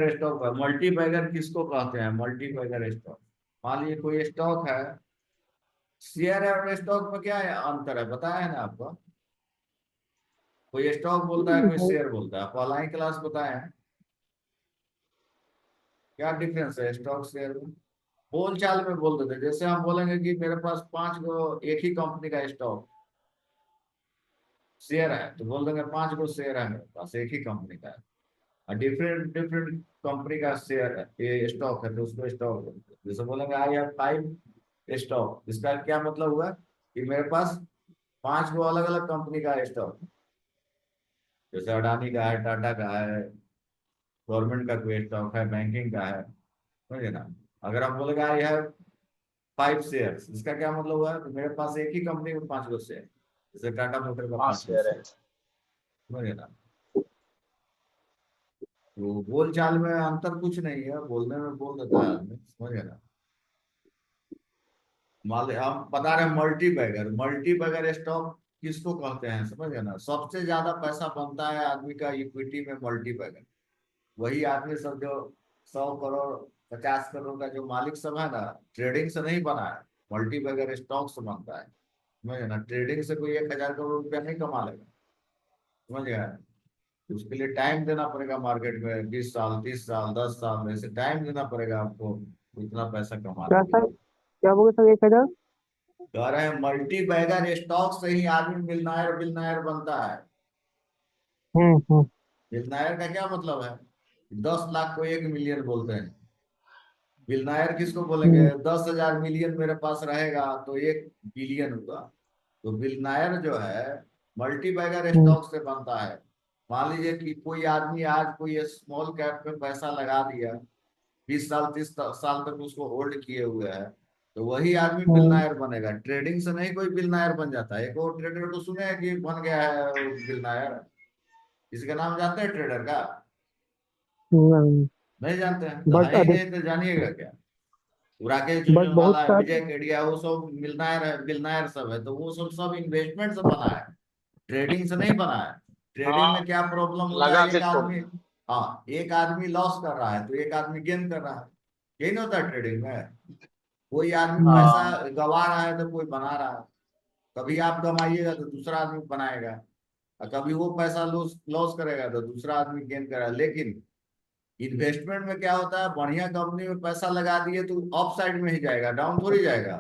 Stock है। Multibagger किसको कहते हैं? मल्टीबैगर स्टॉक, मान लीजिए कोई स्टॉक है, शेयर है और स्टॉक में क्या है अंतर है बताया है ना आपको। कोई स्टॉक बोलता है, कोई शेयर बोलता है, आपको ऑनलाइन क्लास बताए हैं क्या डिफरेंस है स्टॉक शेयर में। बोल चाल में बोल देते, जैसे हम बोलेंगे कि मेरे पास 5 गो एक ही कंपनी का स्टॉक शेयर है, तो बोल देंगे 5 गो शेयर है मेरे पास एक ही कंपनी का है। और डिफरेंट डिफरेंट कंपनी का शेयर है, ये स्टॉक है, तो उसको स्टॉक बोलते हैं। जैसे बोलेंगे आई हैव 5 स्टॉक, इसका क्या मतलब हुआ कि मेरे पास 5 गो अलग अलग कंपनी का स्टॉक, जैसे अडानी का है, टाटा का है, गवर्नमेंट का कोई स्टॉक है, बैंकिंग का है, समझे ना। अगर आप बोलेगा आई हैव 5 शेयर्स, इसका क्या मतलब हुआ कि मेरे पास एक ही कंपनी में 5 गो शेयर, जैसे टाटा मोटर का हाँ 5 गो शेयर है। शेयर, समझे ना। तो बोल चाल में अंतर कुछ नहीं है, बोलने में बोल देता है आदमी, समझे ना। मान ली हम बता रहे हैं मल्टीबैगर, मल्टीबैगर स्टॉक किसको कहते हैं समझे ना। सबसे ज्यादा पैसा बनता है आदमी का इक्विटी में मल्टीबैगर। वही आदमी सब जो 100 करोड़ 50 करोड़ का जो मालिक सब है ना, ट्रेडिंग से नहीं बना है, मल्टीबैगर स्टॉक से बनता है, समझे ना। ट्रेडिंग से कोई 1,000 करोड़ रुपया नहीं कमा लेगा, समझ गया। उसके लिए टाइम देना पड़ेगा, मार्केट में 20 साल 30 साल 10 साल ऐसे टाइम देना पड़ेगा आपको इतना पैसा कमाने क्या के सर, लिए। क्या बोले सर, 1,000? कह रहे हैं मल्टी बैगर स्टॉक से ही आदमी मिलनायर बिलनायर बनता है। हम्म। मिलनायर का क्या मतलब है? 10 लाख को 1 मिलियन बोलते हैं। बिलनायर किसको बोलेंगे? हम्म। 10,000 मिलियन मेरे पास रहेगा तो 1 बिलियन हुआ। तो बिलनायर जो है मल्टी बैगर हम्म। स्टॉक से बनता है। मान लीजिए कि कोई आदमी आज कोई स्मॉल कैप पे पैसा लगा दिया, 20 साल 30 साल तक उसको होल्ड किए हुए है, तो वही आदमी हम्म। बिलनायर बनेगा। ट्रेडिंग से नहीं कोई बिलनायर बन जाता है। एक और ट्रेडर को सुने हैं कि बन गया है वो बिलनायर, इसका नाम जानते हैं ट्रेडर का? नहीं। नहीं जानते हैं तो बट है ही अधिक नहीं, तो जानिएगा क्या। राकेश बट बहुत झुनझुनवाला, विजय सारे। केडिया, वो सब मिलनायर है, बिलनायर सब है, तो वो सब सब इन्वेस्टमेंट से बना है, ट्रेडिंग से नहीं बना है। ट्रेडिंग में हाँ, क्या प्रॉब्लम होता लगा है, के एक छोड़ आदमी, दो। हाँ एक आदमी लॉस कर रहा है तो एक आदमी गेन कर रहा है, यही ना होता है ट्रेडिंग में। कोई आदमी हम्म। पैसा हाँ गवा रहा है तो कोई बना रहा है। कभी आप कमाइएगा तो दूसरा आदमी बनाएगा, और कभी वो पैसा लॉस लॉस करेगा तो दूसरा आदमी गेन करेगा। लेकिन इन्वेस्टमेंट में क्या होता है, बढ़िया कंपनी में पैसा लगा दिए तो अप साइड में ही जाएगा, डाउन थोड़ी जाएगा।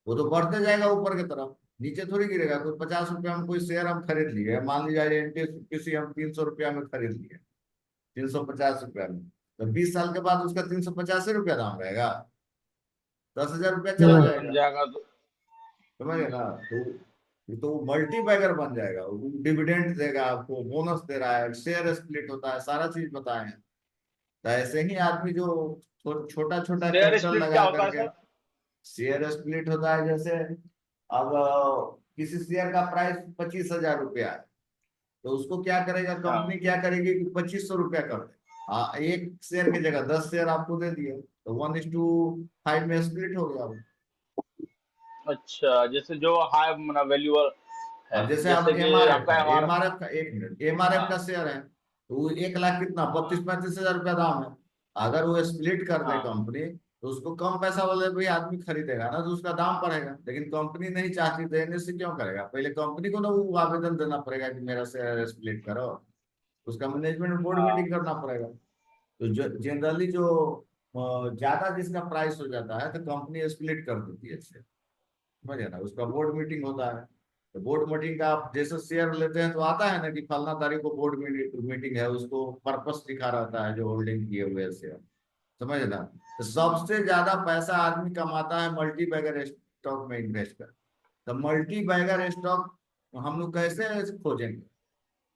वो तो बढ़ते जाएगा ऊपर की तरफ, नीचे थोड़ी गिरेगा। कोई 50 रुपया में कोई शेयर हम खरीद लिए, मान लीजिए किसी हम 300 रुपया में खरीद लिए, 350 रुपया में, तो 20 साल के बाद उसका 385 रुपया दाम रहेगा, 10,000 रुपया चला हम्म। बन जाएगा, जाएगा तो। समझे ना। तो मल्टी बैगर बन जाएगा, वो डिविडेंड देगा आपको, बोनस दे रहा है, शेयर स्प्लिट होता है, सारा चीज बताए हैं। तो ऐसे ही आदमी जो छोटा छोटा शेयर कैपिटल स्प्लिट क्या लगा होता है करके, सर? शेयर स्प्लिट होता है। जैसे अब किसी शेयर का प्राइस 25,000 रुपया है, तो उसको क्या करेगा कंपनी, हाँ। क्या करेगी कि 2,500 रुपया कर दे। हाँ, एक शेयर की जगह 10 शेयर आपको दे दिए, तो 1:5 में स्प्लिट हो गया वो। अच्छा, जैसे जो हाई मतलब वैल्यूअल है, अब जैसे अब जैसे कि एमआरएफ आपका है, हमारा। एमआरएफ का 1 मिनट, एमआरएफ का हाँ शेयर है, तो वो 1 लाख कितना 32-35 हजार रुपया दाम है। अगर वो स्प्लिट कर दे हाँ कंपनी, तो उसको कम पैसा वाले भी आदमी खरीदेगा ना, तो उसका दाम बढ़ेगा। लेकिन कंपनी नहीं चाहती तो एनएससी क्यों करेगा? पहले कंपनी को ना वो आवेदन देना पड़ेगा कि मेरा शेयर स्प्लिट करो, उसका मैनेजमेंट बोर्ड हाँ। मीटिंग करना पड़ेगा। तो जो जनरली जो ज्यादा जिसका प्राइस हो जाता है तो कंपनी स्प्लिट कर देती है शेयर, समझे ना। उसका बोर्ड मीटिंग होता है, तो बोर्ड मीटिंग का आप जैसे शेयर लेते हैं तो आता है ना कि फलना तारीख को बोर्ड मीटिंग है, उसको पर्पस लिखा रहता है जो होल्डिंग किए हुए शेयर, समझ ना। तो सबसे ज्यादा पैसा आदमी कमाता है मल्टी बैगर स्टॉक में इन्वेस्ट कर। तो मल्टी बैगर स्टॉक हम लोग कैसे खोजेंगे,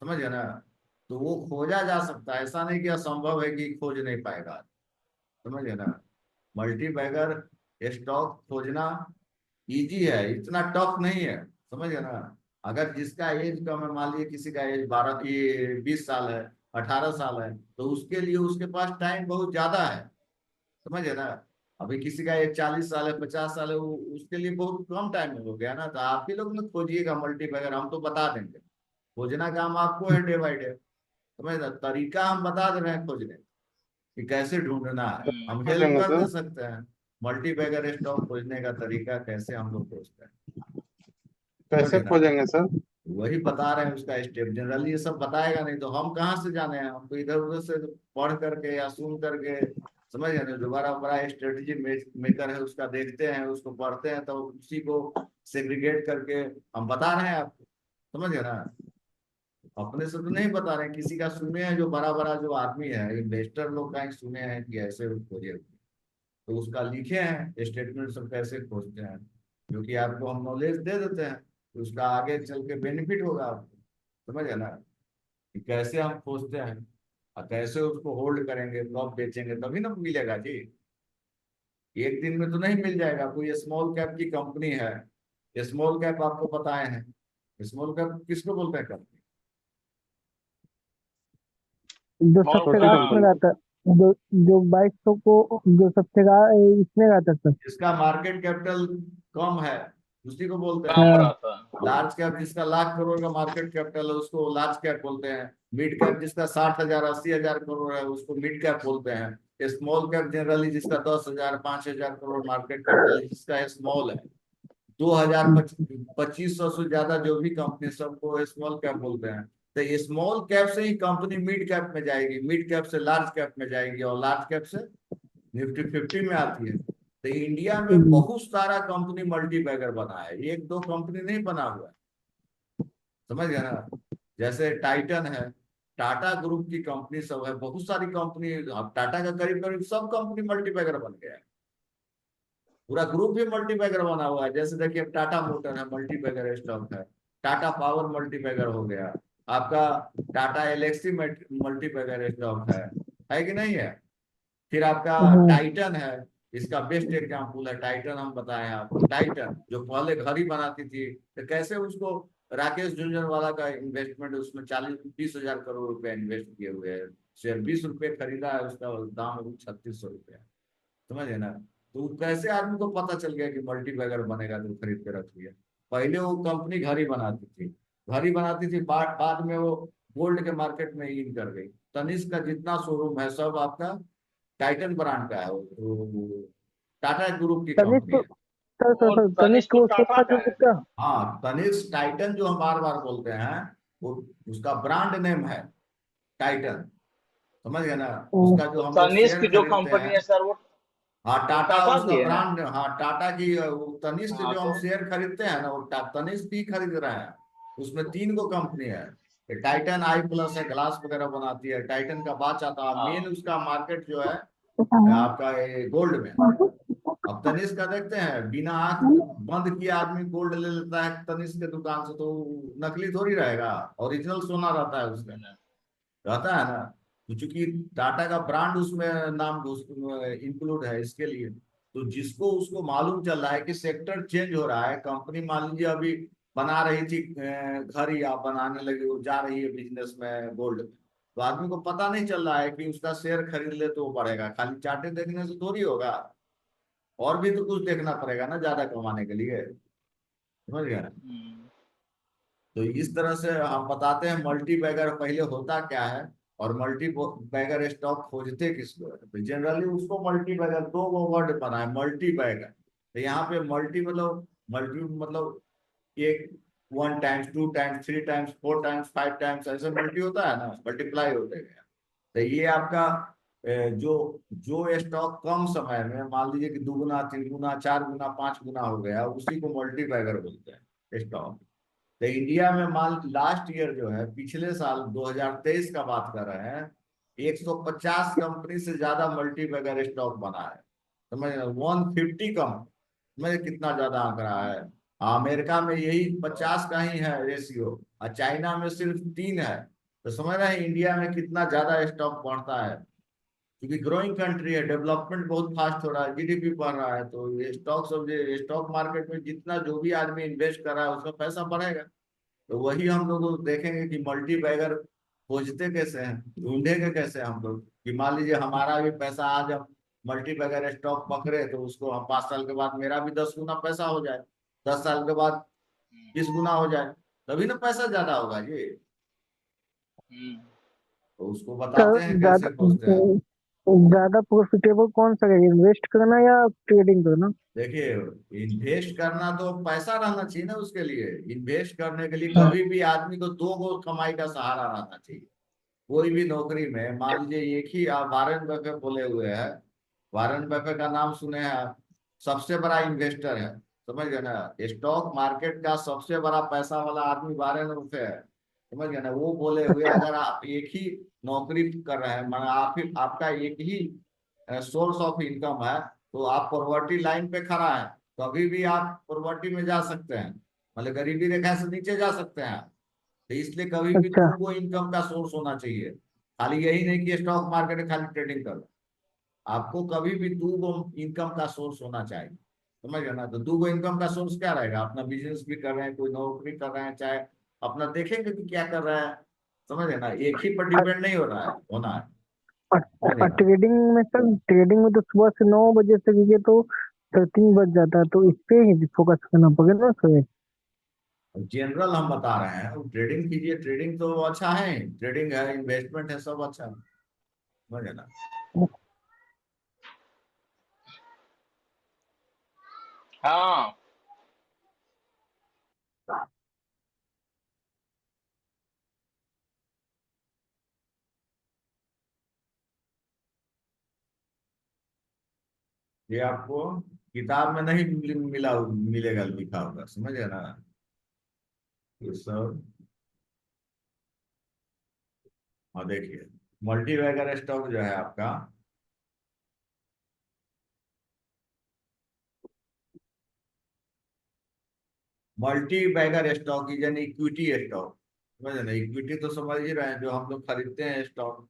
समझ ना। तो वो खोजा जा सकता है, ऐसा नहीं कि असंभव है कि खोज नहीं पाएगा, समझे ना। मल्टी बैगर स्टॉक खोजना इजी है, इतना टफ नहीं है, समझे ना। अगर जिसका एज कम है, मान लीजिए किसी का एज 12 ये 20 साल है, 18 साल है, तो उसके लिए उसके पास टाइम बहुत ज्यादा है, समझे ना। अभी किसी का एज 40 साल है 50 साल है, वो उसके लिए बहुत कम टाइम हो गया ना। तो आप ही लोग ना खोजिएगा मल्टी बैगर, हम तो बता देंगे, खोजना काम आपको है डे बाई डे, समझे ना। तरीका हम बता दे रहे हैं खोजने, कि कैसे ढूंढना है, हम हेल्प खोजेंगे कर सर? दे सकते हैं। मल्टी बैगर स्टॉक खोजने का तरीका कैसे हम लोग खोजते हैं, कैसे समझे ना। खोजेंगे सर? वही बता रहे हैं उसका स्टेप, जनरली ये सब बताएगा नहीं तो हम कहाँ से जाने हैं, हम तो इधर उधर से पढ़ करके या सुन करके, समझ गए ना। दोबारा बड़ा स्ट्रेटेजी मेकर है उसका देखते हैं, उसको पढ़ते हैं, तो उसी को सेग्रीगेट करके हम बता रहे हैं आपको, समझ गए ना। अपने से तो नहीं बता रहे हैं, किसी का सुने हैं, जो बड़ा बड़ा जो आदमी है इन्वेस्टर लोग का ही सुने हैं कि ऐसे खोजे, तो उसका लिखे हैं स्टेटमेंट सब कैसे खोजते हैं, जो कि आपको हम नॉलेज दे देते हैं, तो उसका आगे चल के बेनिफिट होगा आपको, समझ है ना, कि कैसे हम खोजते हैं और कैसे उसको होल्ड करेंगे, कब बेचेंगे, तभी ना मिलेगा जी। एक दिन में तो नहीं मिल जाएगा। कोई स्मॉल कैप की कंपनी है, स्मॉल कैप आपको बताए हैं, स्मॉल कैप किसको बोलते हैं कंपनी, जो स्मॉल सबसे छोटी लास्ट में कंपनी। रहता है, जो जो 2200 को, जो सबसे इसमें रहता है सर। जिसका मार्केट कैपिटल कम है उसी को बोलते हैं। काम हाँ। रहता है। लार्ज कैप जिसका लाख करोड़ का मार्केट कैपिटल है उसको लार्ज कैप बोलते हैं। मिड कैप जिसका 60,000 80,000 करोड़ है उसको मिड कैप बोलते हैं। स्मॉल कैप जनरली जिसका 10,000 5,000 करोड़ मार्केट कैपिटल है जिसका स्मॉल है। 2,000 2500 से ज्यादा जो भी कंपनी सबको स्मॉल कैप बोलते हैं। तो ये स्मॉल कैप से ही कंपनी मिड कैप में जाएगी, मिड कैप से लार्ज कैप में जाएगी और लार्ज कैप से निफ्टी 50 में आती है। तो इंडिया में बहुत सारा कंपनी मल्टी बैगर बना है, एक दो कंपनी नहीं बना हुआ है, समझ गए ना। जैसे टाइटन है, टाटा ग्रुप की कंपनी सब है, बहुत सारी कंपनी, अब टाटा का करीब करीब सब कंपनी मल्टी बैगर बन गया है। पूरा ग्रुप भी मल्टी बैगर बना हुआ है। जैसे देखिए टाटा मोटर है, मल्टी बैगर स्टॉक है। टाटा पावर मल्टी बैगर हो गया आपका। Tata Elxsi multi bagger stock है कि नहीं है। फिर आपका हाँ। टाइटन है, इसका बेस्ट एग्जांपल है टाइटन। हम बताएं आपको, टाइटन जो पहले घड़ी बनाती थी, तो कैसे उसको राकेश झुंझुनवाला का इन्वेस्टमेंट, उसमें 40-20 हजार करोड़ रुपए इन्वेस्ट किए हुए हैं। शेयर 20 रुपए खरीदा है, उसका दाम अभी 3600 रुपये है, समझे ना। तो कैसे आदमी को पता चल गया कि मल्टी बैगर बनेगा, तो खरीद के रख लिया। पहले वो कंपनी घड़ी बनाती थी, घड़ी बनाती थी, बाद में वो गोल्ड के मार्केट में इन कर गई। तनिष्क का जितना शोरूम है सब आपका टाइटन ब्रांड का है, वो टाटा ग्रुप की तनिष्क कंपनी तो, है। सर तनिष्क तनिष्क तो वो टाटा सोफा का जो है। बिकता। हाँ, तनिष्क टाइटन जो हम बार बार बोलते हैं, वो उसका ब्रांड नेम है टाइटन, समझ गए ना। उसका जो हम लोग तनिष्क शेयर जो खरीदते कंपनी हैं, है सर, वो हाँ टाटा टाटा उसका की है ना। ब्रांड, हाँ टाटा की वो तनिष्क हाँ जो हम तो शेयर खरीदते हैं ना, वो तनिष्क ही खरीद रहे हैं। उसमें 3 गो कंपनी है। टाइटन आई प्लस है, ग्लास वगैरह बनाती है, टाइटन का बात आता है। मेन हाँ। उसका मार्केट जो है आपका गोल्ड में। अब तनिष्क का देखते हैं, बिना आंख बंद किए आदमी गोल्ड ले लेता है तनिष्क के दुकान से, तो नकली थोड़ी रहेगा, ओरिजिनल सोना रहता है उसमें, रहता है ना। तो चूंकि टाटा का ब्रांड उसमें नाम इंक्लूड है इसके लिए, तो जिसको उसको मालूम चल रहा है कि सेक्टर चेंज हो रहा है, कंपनी मान लीजिए अभी बना रही थी घर, या बनाने लगी, वो जा रही है बिजनेस में गोल्ड में, तो आदमी को पता नहीं चल रहा है कि उसका शेयर खरीद ले तो वो बढ़ेगा। खाली चार्टे देखने से थोड़ी होगा, और भी तो कुछ देखना पड़ेगा ना ज्यादा कमाने के लिए, समझ गया ना। तो इस तरह से हम बताते हैं मल्टी बैगर पहले होता क्या है, और मल्टी बैगर स्टॉक खोजते किसको है। तो जनरली उसको मल्टी बैगर, दो वो वर्ड बना है मल्टी बैगर। तो यहाँ पे मल्टी मतलब एक 1 times 2 times 3 times 4 times 5 times ऐसे मल्टी होता है ना, मल्टीप्लाई होते गया। तो ये आपका जो जो स्टॉक कम समय में मान लीजिए कि 2 गुना 3 गुना 4 गुना 5 गुना हो गया, उसी को मल्टी बैगर बोलते हैं स्टॉक। तो इंडिया में मान लास्ट ईयर जो है, पिछले साल 2023 का बात कर रहे हैं, 150 कंपनी से ज्यादा मल्टी बैगर स्टॉक बना है, समझ 150 कम, समझ कितना ज्यादा आंकड़ा है। अमेरिका में यही 50 का ही है रेशियो, और चाइना में सिर्फ 3 है। तो समझ रहे हैं इंडिया में कितना ज्यादा स्टॉक बढ़ता है, क्योंकि ग्रोइंग कंट्री है, डेवलपमेंट बहुत फास्ट हो रहा है, जीडीपी बढ़ रहा है, तो ये स्टॉक मार्केट में जितना जो भी आदमी इन्वेस्ट कर रहा है उसका पैसा बढ़ेगा। तो वही हम लोग देखेंगे कि मल्टी बैगर खोजते कैसे हैं, ढूंढेंगे कैसे हम लोग, कि मान लीजिए हमारा भी पैसा आज हम मल्टी बैगर स्टॉक पकड़े, तो उसको हम 5 साल के बाद मेरा भी 10 गुना पैसा हो जाए, 10 साल के बाद 20 गुना हो जाए, तभी ना पैसा ज्यादा होगा जी। तो उसको बताते सर हैं कैसे ज्यादा खोजते हैं। ज्यादा प्रॉफिटेबल कौन सा है, इन्वेस्ट करना या ट्रेडिंग करना? देखिए, इन्वेस्ट करना तो पैसा रहना चाहिए ना, उसके लिए इन्वेस्ट करने के लिए हाँ। कभी भी आदमी को दो गो कमाई का सहारा रहना चाहिए। कोई भी नौकरी में मान लीजिए एक ही, आप वारेन बफे बोले हुए हैं, वारेन बफे का नाम सुने हैं आप, सबसे बड़ा इन्वेस्टर है, समझ गए ना। स्टॉक मार्केट का सबसे बड़ा पैसा वाला आदमी वारेन बफे है, समझ गए ना। वो बोले हुए अच्छा। अगर आप एक ही नौकरी कर रहे हैं, माना आपका एक ही सोर्स ऑफ इनकम है, तो आप पॉवर्टी लाइन पे खड़ा है, कभी भी आप पॉवर्टी में जा सकते हैं, मतलब गरीबी रेखा से नीचे जा सकते हैं। तो इसलिए कभी भी अच्छा। दो को इनकम का सोर्स होना चाहिए। खाली यही नहीं कि स्टॉक मार्केट में खाली ट्रेडिंग करो, आपको कभी भी दो गो इनकम का सोर्स होना चाहिए, समझ गए ना। तो दो गो इनकम का सोर्स क्या रहेगा, अपना बिजनेस भी कर रहे हैं, कोई नौकरी कर रहे हैं, चाहे अपना देखेंगे कि क्या कर रहा है, समझ गए ना। एक ही पर डिपेंड नहीं हो रहा है, होना है, समझ गए और ना। ट्रेडिंग में सर, ट्रेडिंग में तो सुबह से 9 बजे से लेके तो 3 बज जाता है, तो इस पे ही फोकस करना पड़ेगा ना सर। जनरल हम बता रहे हैं, ट्रेडिंग कीजिए, ट्रेडिंग तो अच्छा है, ट्रेडिंग है, इन्वेस्टमेंट है, सब अच्छा है, समझ गए ना। हाँ। ये आपको किताब में नहीं मिलेगा लिखा होगा, समझ गए ना। ये सब, हाँ देखिए, मल्टी बैगर स्टॉक जो है आपका, multi bagger stock is an equity stock, समझे ना। इक्विटी तो समझ ही रहे हैं, जो हम लोग खरीदते हैं stock,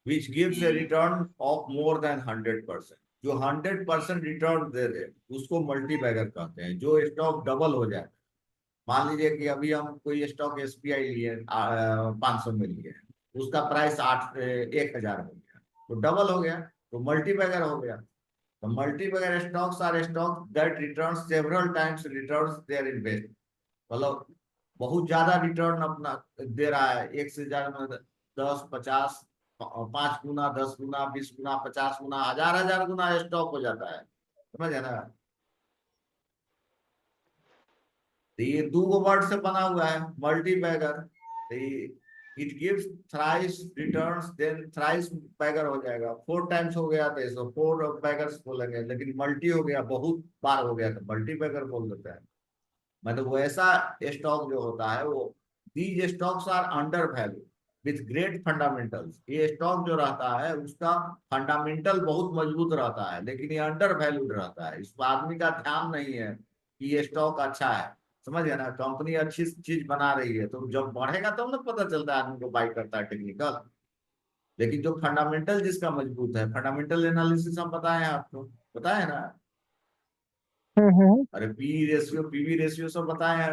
which gives A return of more than 100%। जो 100% रिटर्न दे दे उसको मल्टी बैगर कहते हैं। जो स्टॉक डबल हो जाए, मान लीजिए कि अभी हम कोई स्टॉक एसबीआई लिए 500 में लिए, उसका प्राइस 1000 हो गया, तो डबल हो गया, तो मल्टी बैगर हो गया। तो multi bagger stocks are stock that return several times return their invest, मतलब बहुत ज्यादा रिटर्न अपना दे रहा है, एक से ज्यादा में 10, 50, 5 गुना, 10 गुना, 20 गुना, 50 गुना, हजार हजार गुना स्टॉक हो जाता है, समझे ना। तो ये दो गो वर्ड से बना हुआ है मल्टी बैगर। तो it gives thrice returns, then thrice bagger हो जाएगा, 4 टाइम्स हो गया तो इसको 4 बैगर्स बोलेंगे, लेकिन मल्टी हो गया, बहुत बार हो गया तो मल्टी बैगर बोल देते हैं। मतलब वैसा स्टॉक जो होता है वो, these stocks are under value with great fundamentals. ये स्टॉक जो रहता है उसका फंडामेंटल बहुत मजबूत रहता है, लेकिन ये अंडर वैल्यूड रहता है, इस पर आदमी का ध्यान नहीं है कि ये स्टॉक अच्छा है, समझ गए ना। कंपनी अच्छी चीज बना रही है, तो जब बढ़ेगा तब ना पता चलता है, आदमी को बाई करता है टेक्निकल। लेकिन जो फंडामेंटल जिसका मजबूत है, फंडामेंटल एनालिसिस हम बताए हैं आपको, बताए ना। हम्म। अरे पीवी रेशियो सब बताए हैं,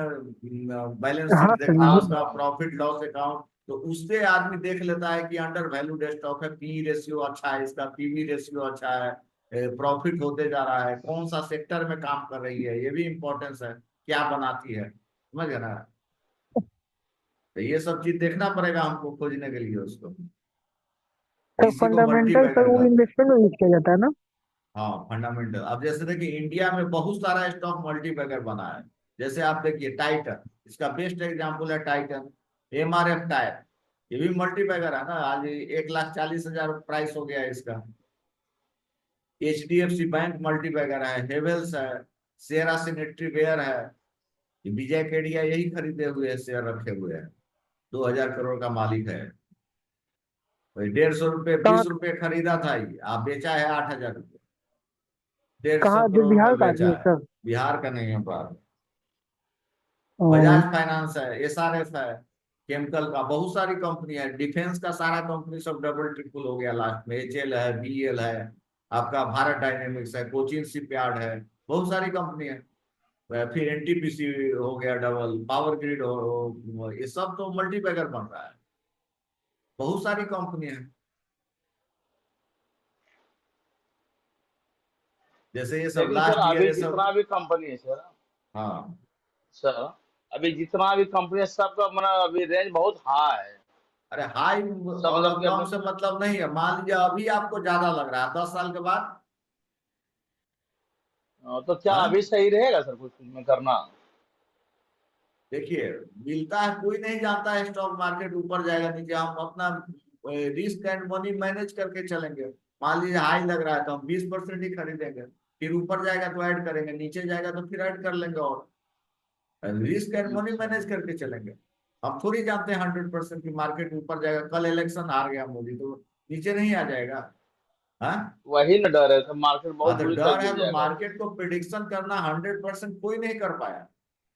बैलेंस शीट हाँ सर देखना हाँ उसका, सर। प्रॉफिट लॉस अकाउंट, तो उससे आदमी देख लेता है कि अंडर वैल्यूड स्टॉक है, पी रेशियो अच्छा है इसका, पीवी रेशियो अच्छा है, प्रॉफिट होते जा रहा है, कौन सा सेक्टर में काम कर रही है, ये भी इंपॉर्टेंस है, क्या बनाती है, समझ गए ना। तो ये सब चीज देखना पड़ेगा हमको खोजने के लिए उसको, तो इसी को मल्टी फंडामेंटल सर बैगर वो कहते हैं। इन्वेस्टमेंट में यूज किया जाता है ना? हाँ फंडामेंटल, अब जैसे देखिए इंडिया में बहुत सारा स्टॉक मल्टी बैगर बना है। जैसे आप देखिए टाइटन, इसका बेस्ट एग्जांपल है टाइटन। एमआरएफ टायर, ये भी मल्टी बैगर है ना, आज 1,40,000 प्राइस हो गया है इसका। एचडीएफसी बैंक मल्टी बैगर है, हेवेल्स है, सेरा सैनिटरी वेयर है, ये विजय केडिया यही खरीदे हुए शेयर रखे हुए हैं, 2,000 करोड़ का मालिक है। वही 150 रुपये, कहाँ? 20 रुपये खरीदा था, ये आप बेचा है 8,000 रुपये, डेढ़ सौ कहाँ, जो करोड़ बिहार में का बेचा आदमी है है। सर? बिहार का नहीं है बात। ओ। बजाज फाइनेंस है, एसआरएफ है, केमिकल का बहुत सारी कंपनी है, डिफेंस का सारा कंपनी सब डबल ट्रिपल हो गया लास्ट में, एचएल है, बीएल है, आपका भारत डायनेमिक्स है, कोचिन शिपयार्ड है, बहुत सारी कंपनी है। फिर एनटीपीसी हो गया डबल, पावर ग्रिड ये सब तो मल्टी बैगर बन रहा है, बहुत सारी कंपनी है। जैसे ये सब लेकिन सर लास्ट ईयर अभी ये सब, जितना भी कंपनी है सर, हाँ सर अभी जितना भी कंपनी है सबका मतलब अभी रेंज बहुत हाई है। अरे हाई सब और मतलब कि कम अपने। से मतलब नहीं है। मान लीजिए अभी आपको ज्यादा लग रहा है, 10 साल के बाद। तो क्या अभी हाँ, सही रहेगा सर कुछ में करना? देखिए, मिलता है, कोई नहीं जानता है स्टॉक मार्केट ऊपर जाएगा नीचे। हम अपना रिस्क एंड मनी मैनेज करके चलेंगे। मान लीजिए हाई लग रहा है तो हम 20% ही खरीदेंगे, फिर ऊपर जाएगा तो ऐड करेंगे, नीचे जाएगा तो फिर ऐड कर लेंगे। और रिस्क एंड मनी अच्छा, मैनेज करके चलेंगे। हम थोड़ी जानते हैं 100% की मार्केट ऊपर जाएगा। कल इलेक्शन हार गया मोदी तो नीचे नहीं आ जाएगा। हाँ। वही ना डर है सर, मार्केट हाँ, बहुत तो बुरी तरह डर है गिर तो जाएगा तो। मार्केट को प्रिडिक्शन करना 100% कोई नहीं कर पाया।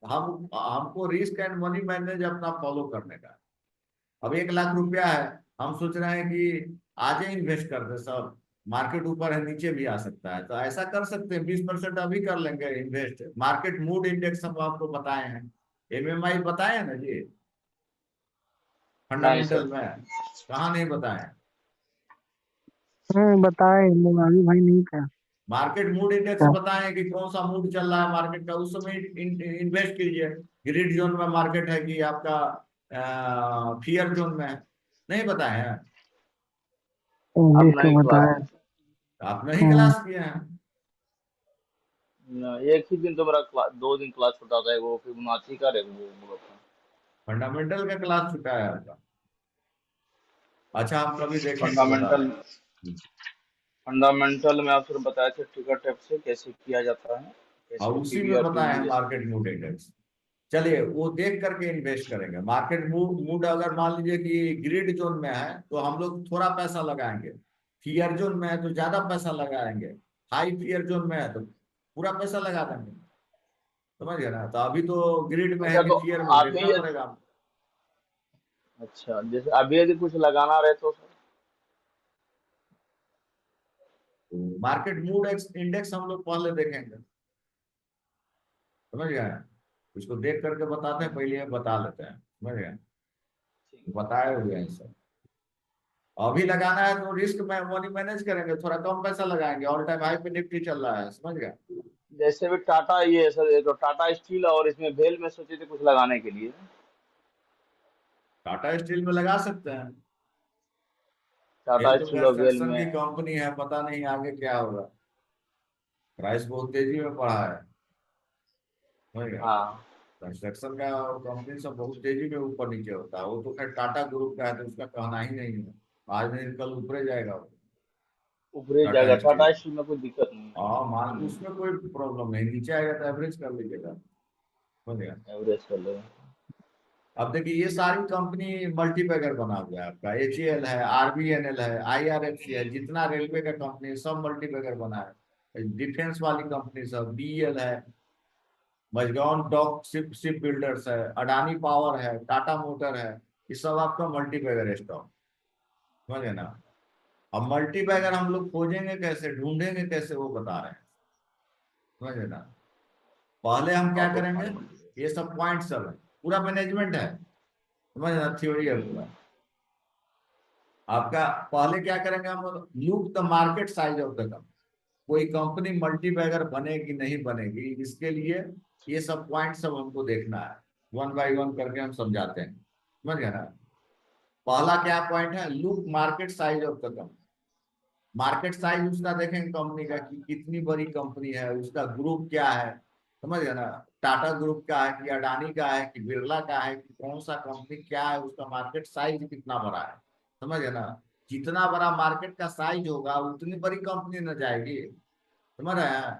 हम हमको रिस्क एंड मनी मैनेज अपना फॉलो करने का। अब 1 लाख रुपया है, हम सोच रहे हैं कि आज ही इन्वेस्ट कर दे सब। मार्केट ऊपर है, नीचे भी आ सकता है, तो ऐसा कर सकते हैं। 20% अभी कर लेंगे इन्वेस्ट। मार्केट मूड इंडेक्स हम आपको बताए हैं, MMI बताए हैं ना जी, नहीं फंडामेंटल सर। में। कहाँ नहीं बताए? बताए मुरारी भाई नहीं था। मार्केट मूड इंडेक्स क्या? बताएं कि कौन सा मूड चल रहा है मार्केट का, उस समय इन्वेस्ट कीजिए। ग्रीड जोन में मार्केट है कि आपका फियर जोन में है? नहीं बताए हैं? अब इंग्लिश नहीं में क्लास बताया। में सर। आप नहीं हम्म। क्लास किए हैं? एक ही दिन तो मेरा क्लास, 2 दिन क्लास छुटा था, वो फिबोनाची का रे वो था। फंडामेंटल का क्लास चुका है आपका? अच्छा, हम कभी देखेंगे, बता फंडामेंटल। दें। फंडामेंटल में आप सर बताए थे ट्रिगर टेप से कैसे किया जाता है, हाँ, कैसे उसी पीवी में और बताए पीवी हैं जैसे। Market mood index. चलिए, वो देख करके इन्वेस्ट करेंगे। मार्केट मूड मूड अगर मान लीजिए कि ग्रीड जोन में है तो हम लोग थोड़ा पैसा लगाएंगे। फियर जोन में है तो ज्यादा पैसा लगाएंगे। हाई फियर जोन में है तो पूरा पैसा लगा देंगे। समझ गए ना? तो अभी तो ग्रिड में है अच्छा कि तो फियर में, देखना अभी पड़ेगा हमको। अच्छा जैसे अभी यदि कुछ लगाना रहे तो सर। तो मार्केट मूड इंडेक्स हम लोग पहले देखेंगे। समझ गए? इसको देख करके बताते हैं, पहले ये बता लेते हैं। समझ गए? ठीक तो है। बताए हुए हैं सब। अभी लगाना है तो रिस्क में मनी मैनेज करेंगे, थोड़ा कम पैसा लगाएंगे। ऑल टाइम हाई पे निफ्टी चल रहा है, समझ गए? जैसे भी टाटा, ये सर ये तो टाटा स्टील और इसमें भेल में सोचे थे कुछ लगाने के लिए। टाटा स्टील में लगा सकते हैं। टाटा भेल तो स्टील और भेल कंस्ट्रक्शन की में। कंपनी है, पता नहीं आगे क्या होगा। प्राइस बहुत तेजी में बढ़ा है। समझ गए? हाँ। कंस्ट्रक्शन का कंपनी सब बहुत तेजी में ऊपर नीचे होता है। वो तो खैर टाटा ग्रुप का है तो उसका कहना ही नहीं है। आज नहीं कल ऊपर जाएगा वो। ऊपरे टाटा जाएगा, स्टील। टाटा स्टील में कोई दिक्कत नहीं हाँ, मान है। उसमें कोई प्रॉब्लम नहीं, नीचे आएगा तो एवरेज कर लीजिएगा। समझ गया? एवरेज कर लो। अब देखिए, ये सारी कंपनी मल्टीबैगर बना हुआ है। आपका HAL है, RVNL है, IRFC है, जितना रेलवे का कंपनी सब मल्टीबैगर बना है। डिफेंस वाली कंपनी सब BEL है, मजगांव डॉक शिप बिल्डर्स है, अडानी पावर है, टाटा मोटर है। ये सब आपका मल्टीबैगर स्टॉक। समझे ना? अब मल्टीबैगर हम लोग खोजेंगे कैसे, ढूंढेंगे कैसे, वो बता रहे हैं। समझे ना? पहले हम क्या हाँ तो करेंगे, ये सब पॉइंट सब है, पूरा मैनेजमेंट है। समझ ना? थ्योरी है पूरा आपका। पहले क्या करेंगे हम, look the market size of the company. कोई कंपनी मल्टीबैगर बनेगी नहीं बनेगी, इसके लिए ये सब पॉइंट सब हमको देखना है। वन बाय वन करके हम समझाते हैं। समझ गए ना? पहला क्या पॉइंट है, look market size of the company. Market size उसका देखेंगे कंपनी का कि कितनी बड़ी कंपनी है, उसका ग्रुप क्या है। समझ गए ना? टाटा ग्रुप का है कि अडानी का है कि बिरला का है कि कौन सा कंपनी क्या है, उसका मार्केट साइज कितना बड़ा है। समझ गए ना? जितना बड़ा मार्केट का साइज होगा उतनी बड़ी कंपनी न जाएगी। समझ रहे हैं?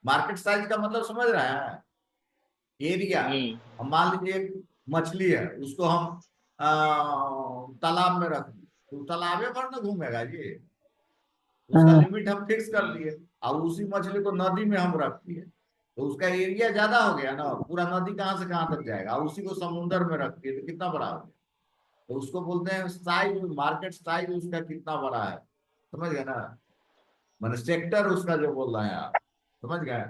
मार्केट साइज का मतलब समझ रहे हैं? एरिया। हम मान लीजिए एक मछली है, उसको हम तालाब में रख दिए तो तालाबे भर न घूमेगा जी। उसका हाँ। लिमिट हम फिक्स कर दिए। अब उसी मछली को नदी में हम रख दिए तो उसका एरिया ज्यादा हो गया ना। पूरा नदी कहाँ से कहाँ तक जाएगा। अब उसी को समुद्र में रख दिए तो कितना बड़ा हो गया। तो उसको बोलते हैं साइज, मार्केट साइज उसका कितना बड़ा है। समझ गए ना? मैंने सेक्टर उसका जो बोल रहे हैं आप, समझ गए?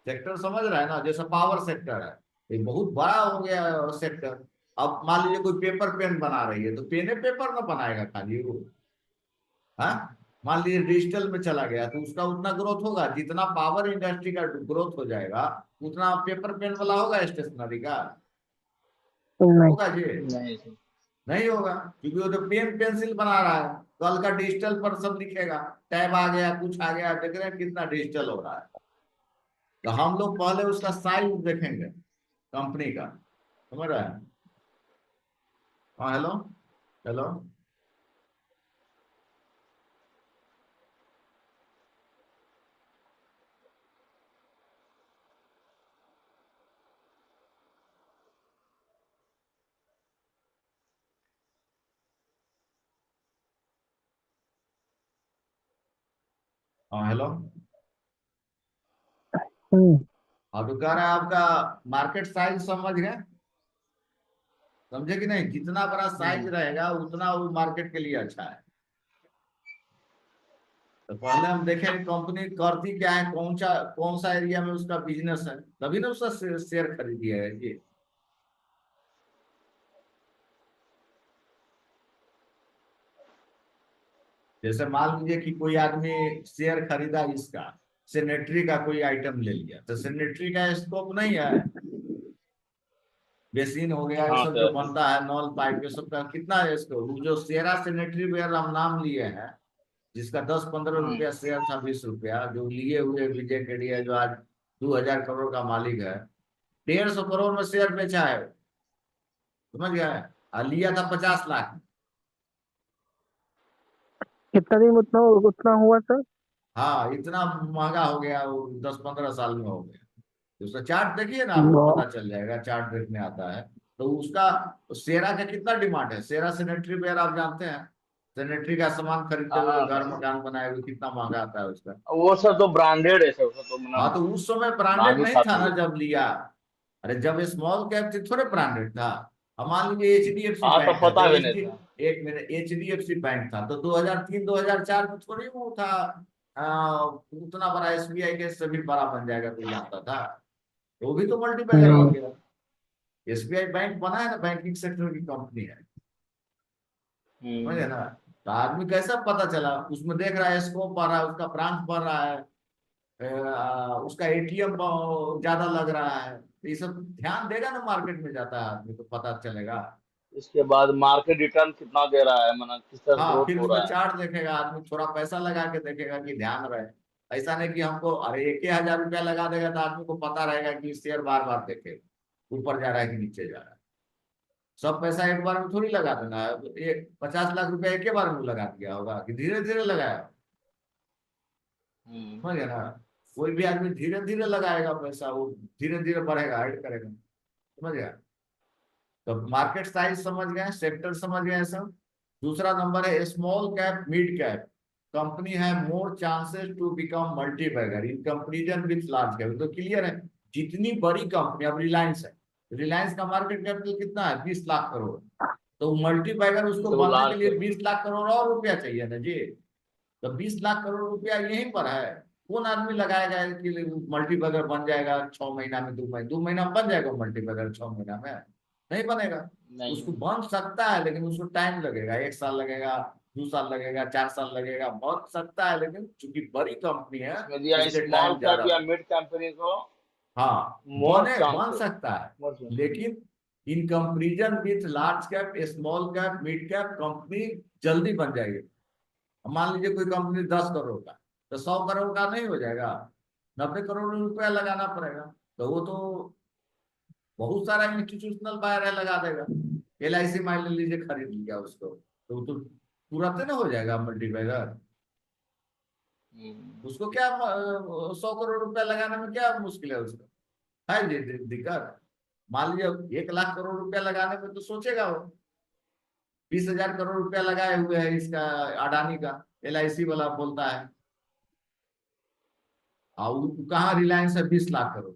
सेक्टर समझ रहे हैं ना? जैसे पावर सेक्टर है, ये बहुत बड़ा हो गया सेक्टर। अब मान लीजिए कोई पेपर पेन बना रही है तो पेने पेपर ना बनाएगा खाली वो। हाँ, मान लीजिए डिजिटल में चला गया तो उसका उतना ग्रोथ होगा जितना पावर इंडस्ट्री का ग्रोथ हो जाएगा, उतना पेपर पेन वाला होगा स्टेशनरी का। नहीं। होगा जी? नहीं सर। नहीं होगा, क्योंकि वो तो पेन पेंसिल बना रहा है, कल का डिजिटल पर सब लिखेगा, टैब आ गया, कुछ आ गया, देख रहे हैं कितना डिजिटल हो रहा है। तो हम लोग पहले उसका साइज देखेंगे कंपनी का, समझ रहे हैं? हाँ, हेलो हेलो। हाँ, हेलो। हम्म। हाँ, तो कह रहा है आपका मार्केट साइज समझ गए, समझे कि नहीं? जितना बड़ा साइज रहेगा उतना वो मार्केट के लिए अच्छा है। तो पहले हम देखें कंपनी करती क्या है, कौन सा एरिया में उसका बिजनेस है, तभी ना उसका शेयर खरीदी है ये। जैसे मान लीजिए कि कोई आदमी शेयर खरीदा इसका, सेनेटरी का कोई आइटम ले लिया, तो सेनेटरी का स्कोप नहीं है, बेसिन हो गया, ये हाँ सब जो सर। बनता है, नॉल पाइप, ये सब का कितना है स्कोप? वो जो शेरा सेनेटरी वेयर हम नाम लिए हैं, जिसका 10-15 रुपया शेयर था, 20 रुपया, जो लिए हुए विजय केडिया, जो आज 2,000 करोड़ का मालिक है, 150 करोड़ में शेयर बेचा है, समझ गया है? और लिया था 50 लाख। कितना दिन उतना उतना हुआ सर? हाँ, इतना महंगा हो गया वो, 10-15 साल में हो गया। तो उसका चार्ट देखिए ना, आपको वाह। पता चल जाएगा, चार्ट देखने आता है। तो उसका शेरा का कितना डिमांड है, शेरा सैनिटरी वेयर आप जानते हैं, सैनिटरी का सामान खरीदते हुए, हाँ घर मकान बनाए हुए, कितना महंगा आता है उसका। वो सब तो ब्रांडेड है सर, वो सब तो हाँ, मतलब तो उस समय ब्रांडेड नामी नहीं था खाती ना है। जब लिया। अरे जब स्मॉल कैप थी थोड़े ब्रांडेड था। अब मान लीजिए HDFC हाँ तो बैंक था, तो पता भी नहीं था। एक मिनट, HDFC बैंक था तो 2003-2004 में थोड़ी वो था, उतना बड़ा SBI के सभी बड़ा बन जाएगा कोई जानता था? तो वो भी तो मल्टीपैगर बन हम्म। गया। SBI बैंक बना है ना, बैंकिंग सेक्टर की कंपनी है, समझे ना? तो आदमी कैसा पता चला, उसमें देख रहा है स्कोप बढ़ रहा है, उसका ब्रांच बढ़ रहा है, उसका ATM ज्यादा लग रहा है, तो ये सब ध्यान देगा ना, मार्केट में जाता है आदमी तो पता चलेगा। इसके बाद मार्केट रिटर्न कितना दे रहा है, मतलब किस तरह हाँ, ग्रोथ फिर हो उसका रहा है। चार्ट देखेगा आदमी, थोड़ा पैसा लगा के देखेगा कि ध्यान रहे। ऐसा नहीं कि हमको अरे 1,000 रुपया लगा देगा तो आदमी को पता रहेगा कि शेयर बार बार देखे ऊपर जा रहा है कि नीचे जा रहा है। सब पैसा एक बार में थोड़ी लगा देना है, ये 50 लाख रुपया एक ही बार में लगा दिया होगा कि धीरे धीरे लगाया, हम्म। समझ गया ना? कोई भी आदमी धीरे धीरे लगाएगा पैसा, वो धीरे धीरे बढ़ेगा, ऐड करेगा, समझ गया? तो मार्केट साइज समझ गए, सेक्टर समझ गए सब। दूसरा नंबर है small cap mid cap, company है more chances to become multibagger in comparison with large cap, तो क्लियर है। जितनी बड़ी कंपनी, अब रिलायंस है, रिलायंस का मार्केट कैपिटल कितना है, 20 लाख करोड़, तो मल्टी बैगर उसको तो वो बनने के लार्ज लिए है। 20 लाख करोड़ और रुपया चाहिए ना जी। तो 20 लाख करोड़ रुपया यहीं पर है। कौन आदमी लगाएगा कि मल्टी बैगर बन जाएगा 6 महीना में, 2 महीने, 2 महीना में बन जाएगा मल्टी बैगर, 6 महीना में नहीं बनेगा। नहीं। उसको बन सकता है लेकिन उसको टाइम लगेगा, 1 साल लगेगा, 2 साल लगेगा, 4 साल लगेगा, बन सकता है, लेकिन चूंकि बड़ी कंपनी है इसमें दिया इसलिए स्मॉल टाइम कैप ज्यादा या लगेगा। मिड कंपनी को हाँ, मोर बन चांसेस। सकता है, मोर चांसेस। लेकिन इन comparison with large cap, small cap, mid cap, company जल्दी बन जाएगी। अब मान लीजिए कोई कंपनी 10 करोड़ का, तो 100 करोड़ का नहीं हो जाएगा, 90 करोड़ रुपया लगाना पड़ेगा। तो वो तो बहुत सारा इंस्टीट्यूशनल बायर है, लगा देगा। LIC मान लीजिए खरीद लिया उसको, तो वो तो तुरंत ना हो जाएगा मल्टीप्लायर। हम्म। उसको क्या 100 करोड़ रुपया लगाने में क्या मुश्किल है उसका, है दिक्कत? मान लीजिए 1 लाख करोड़ रुपया लगाने में तो सोचेगा वो, 20,000 करोड़ रुपया लगाए हुए है इसका, अडानी का, LIC वाला बोलता है, और कहाँ रिलायंस है 20 लाख करोड़,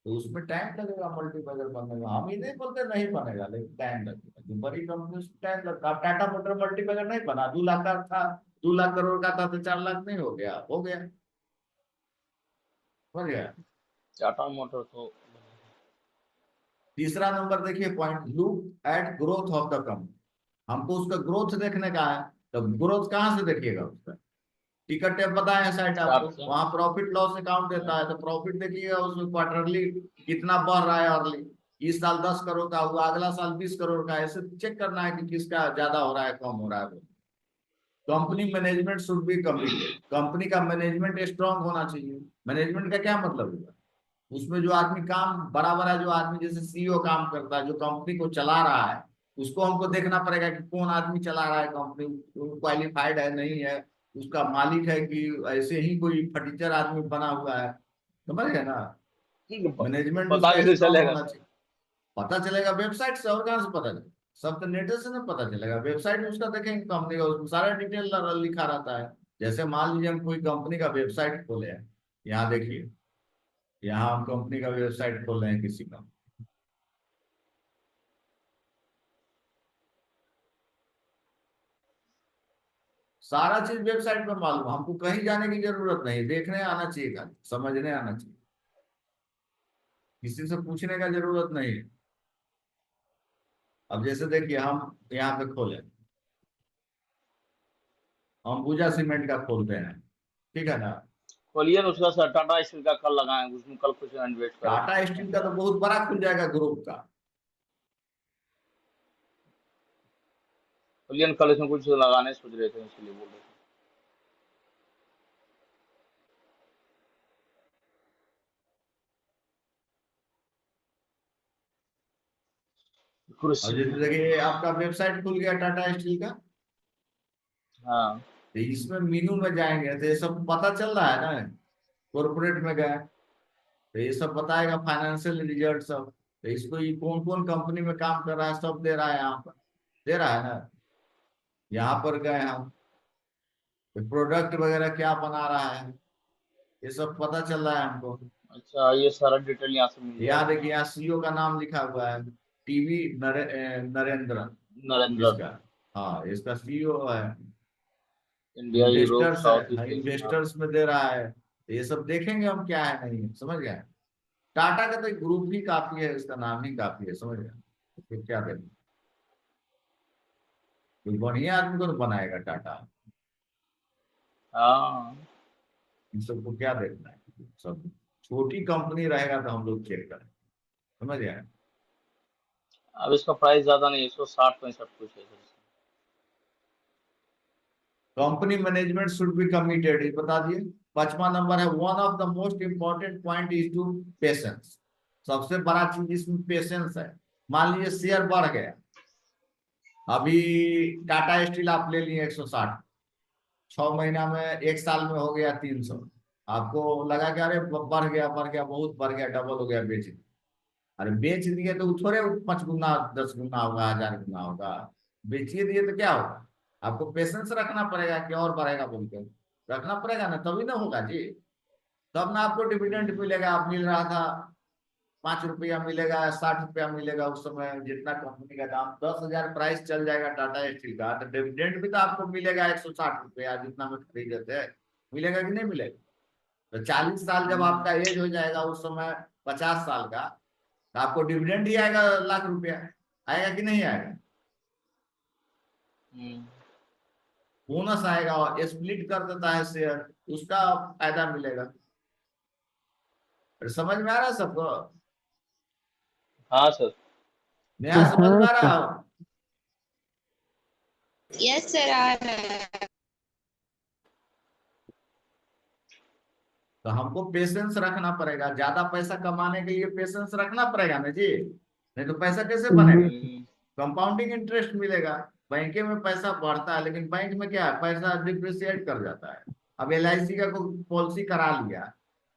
तो उसमें टाइम लगेगा मल्टीप्लायर बनने में। हम ये नहीं बोलते नहीं बनेगा, लेकिन टाइम लगेगा, जो बड़ी कंपनी उसमें टाइम लगता है। टाटा मोटर मल्टीप्लायर नहीं बना, 2 लाख का था, 2 लाख करोड़ का था तो 4 लाख नहीं हो गया, हो गया, हो गया। टाटा मोटर तो तीसरा नंबर देखिए point, look at growth of the company, हमको उसका ग्रोथ देखने का है। तो ग्रोथ कहाँ से देखिएगा उसका? टिकट टैब बताए हैं साइट आपको, चार्ट से। वहां प्रॉफिट लॉस अकाउंट देता है, तो प्रॉफिट देखिएगा उसमें क्वार्टरली कितना बढ़ रहा है अर्ली, इस साल 10 करोड़ का हुआ, अगला साल 20 करोड़ का, ऐसे चेक करना है कि किसका ज्यादा हो रहा है कम हो रहा है। Company management should be committed, company का मैनेजमेंट स्ट्रांग होना चाहिए। मैनेजमेंट का क्या मतलब हुआ, उसमें जो आदमी काम बड़ा बड़ा जो आदमी जैसे सीईओ काम करता है, जो कंपनी को चला रहा है, उसको हमको देखना पड़ेगा कि कौन आदमी चला रहा है कंपनी, क्वालिफाइड है नहीं है, उसका मालिक है कि ऐसे ही कोई फटीचर आदमी बना हुआ है, समझ गए ना। ठीक है, मैनेजमेंट पता उसका कैसे स्ट्रांग चलेगा होना सर? चाहिए। पता चलेगा वेबसाइट से, और कहाँ से पता चलेगा, सब तो नेट से ना पता चलेगा। वेबसाइट में उसका देखेंगे कंपनी का, उसमें सारा डिटेल लिखा रहता है। जैसे मान लीजिए हम कोई कंपनी का वेबसाइट खोले हैं, यहाँ देखिए, यहाँ हम कंपनी का वेबसाइट खोल रहे हैं किसी का, सारा चीज वेबसाइट पर मालूम, हमको कहीं जाने की जरूरत नहीं, देखने आना चाहिए, खाली समझने आना चाहिए, किसी से पूछने का जरूरत नहीं है। अब जैसे देखिए हम यहाँ पे खोले, हम पूजा सीमेंट का खोलते हैं, ठीक है ना। खोलिए ना उसका सर, टाटा स्टील का कल लगाएंगे, उसमें कल कुछ इन्वेस्ट करेंगे। टाटा स्टील का तो बहुत बड़ा खुल जाएगा ग्रुप का। खोलिए ना, कल इसमें कुछ लगाने सोच रहे थे, इसलिए बोल रहे थे। अब कुर्सी। जैसे देखिए आपका वेबसाइट खुल गया टाटा स्टील का, हाँ। तो इसमें मीनू में जाएंगे तो ये सब पता चल रहा है ना। कॉर्पोरेट में गए तो ये सब बताएगा, फाइनेंशियल रिजल्ट सब, तो इसको ये कौन कौन कंपनी में काम कर रहा है सब दे रहा है, यहाँ पर दे रहा है ना। यहाँ पर गए हम, तो प्रोडक्ट वगैरह क्या बना रहा है, ये सब पता चल रहा है हमको। अच्छा, ये सारा डिटेल यहाँ से मिल यहाँ जाएगा। देखिए, यहाँ सीईओ का नाम लिखा हुआ है, टीवी नरेंद्र नरेंद्र। इसका, हाँ इसका सीईओ है। इंडिया, यूरोप, इन्वेस्टर्स साउथ है, ईस्ट एशिया। इन्वेस्टर्स में दे रहा है, तो ये सब देखेंगे हम क्या है नहीं है, समझ गए। टाटा का तो ग्रुप ही काफी है, इसका नाम ही काफी है, समझ गए। तो फिर क्या देखें, कोई बढ़िया आदमी को तो बनाएगा टाटा, हाँ। इन सबको क्या देखना है, सब छोटी कंपनी रहेगा तो हम लोग चेक करें, समझ गए। अब इसका प्राइस ज्यादा नहीं, 160-165 कुछ है sir. Company management should be committed, ये बता दिए। 5वां नंबर है, one of the most important point is to patience, सबसे बड़ा चीज इसमें पेशेंस है। मान लीजिए शेयर बढ़ गया, अभी टाटा स्टील आप ले लिए 160, 6 महीना में, एक साल में हो गया 300, आपको लगा कि अरे बढ़ गया बहुत बढ़ गया, डबल हो गया, बेच दिए। अरे बेच दिए तो वो थोड़े 5 गुना 10 गुना होगा, 1000 गुना होगा, बेचिए दिए तो क्या होगा। आपको पेशेंस रखना पड़ेगा कि और बढ़ेगा बोलकर, रखना पड़ेगा ना, तभी ना होगा जी। तब ना आपको डिविडेंड मिलेगा। आप मिल रहा था 5 रुपया मिलेगा, 60 रुपया मिलेगा, उस समय जितना कंपनी का दाम 10,000 प्राइस चल जाएगा टाटा स्टील का, तो डिविडेंड भी तो आपको मिलेगा 160 रुपया, जितना में खरीदते हैं, मिलेगा कि नहीं मिलेगा। तो 40 साल जब आपका एज हो जाएगा, उस समय 50 साल का, तो आपको डिविडेंड ही आएगा लाख रुपया, आएगा कि नहीं आएगा। हम्म। बोनस आएगा, और स्प्लिट कर देता है शेयर, उसका फायदा मिलेगा। समझ में आ रहा है सबको, हाँ सर। नया समझ में हाँ आ सर। रहा है। यस सर, आ रहा है। तो हमको पेशेंस रखना पड़ेगा, ज्यादा पैसा कमाने के लिए पेशेंस रखना पड़ेगा ना जी, नहीं तो पैसा कैसे जी बनेगा। सर। कंपाउंडिंग इंटरेस्ट मिलेगा। बैंके में पैसा बढ़ता है, लेकिन बैंक में क्या है, पैसा डिप्रिसिएट कर जाता है। अब LIC का कोई पॉलिसी करा लिया,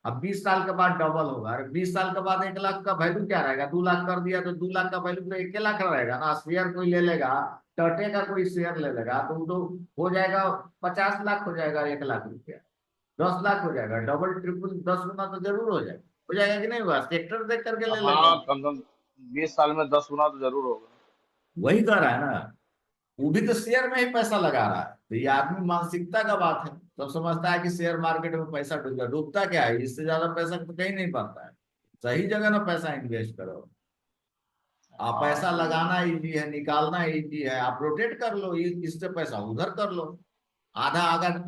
अब 20 साल के बाद डबल होगा, अरे 20 साल के बाद 1 लाख का वैल्यू क्या रहेगा, 2 लाख कर दिया तो 2 लाख का वैल्यू तो 1 लाख रहेगा ना। शेयर कोई ले लेगा, टटे का कोई शेयर ले लेगा, तो वो तो हो जाएगा 50 लाख, हो जाएगा 1 लाख रुपया, 10 लाख हो जाएगा, डबल ट्रिपल 10 गुना तो जरूर हो जाएगा कि नहीं, हुआ सेक्टर देख करके ले लेंगे। हाँ, कम से कम 20 साल में 10 गुना तो जरूर होगा। वही कह रहा है ना, वो भी तो शेयर में ही पैसा लगा रहा है। तो ये आदमी मानसिकता का बात है, सब समझता है कि शेयर मार्केट में पैसा डूबा, डूबता क्या है, इससे ज्यादा पैसा तो कहीं नहीं बनता है। सही जगह ना पैसा इन्वेस्ट करो। आप हाँ, पैसा सही है। लगाना इजी है, निकालना इजी है, आप रोटेट कर लो, इससे पैसा उधर कर लो। आधा अगर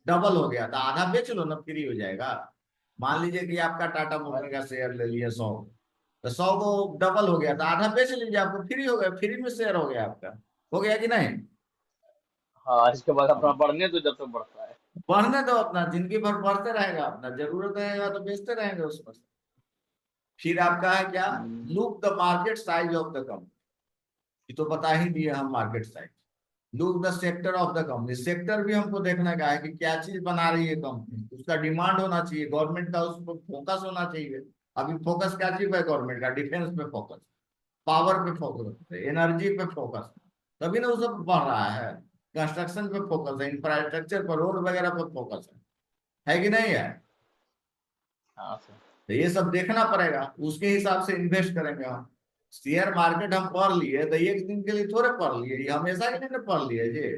डबल हो गया तो आधा बेच लो ना, फ्री हो जाएगा। मान लीजिए कि आपका टाटा मोटर का शेयर ले लिए 100, तो 100 को डबल हो गया तो आधा बेच लीजिए, आपको फ्री हो गया, फ्री में शेयर हो गया आपका। हो गया कि नहीं? हाँ, इसके बाद अपना हाँ। बढ़ने तो जब तक बढ़ता है। बढ़ने दो, अपना जिंदगी भर बढ़ते रहेगा, अपना जरूरत रहेगा तो बेचते रहेंगे उसमें से। फिर आपका है क्या? Hmm. Look the market size of the company. ये तो बता ही दिए हम, market size. Look the sector of the company, sector भी हमको देखने का है कि क्या चीज बना रही है कंपनी, उसका डिमांड होना चाहिए, गवर्नमेंट का उस पर फोकस होना चाहिए। अभी फोकस क्या चीज है गवर्नमेंट का? डिफेंस पे फोकस, पावर पे फोकस है, एनर्जी पे फोकस है, तभी ना वो सब बढ़ रहा है। कंस्ट्रक्शन पे फोकस है, इंफ्रास्ट्रक्चर पर, रोड वगैरह पे फोकस है कि नहीं है? हाँ सर। तो ये सब देखना पड़ेगा, उसके हिसाब से इन्वेस्ट करेंगे हम। शेयर मार्केट हम पढ़ लिए तो एक दिन के लिए थोड़े पढ़ लिए, ये हमेशा के लिए ना पढ़ लिए जी।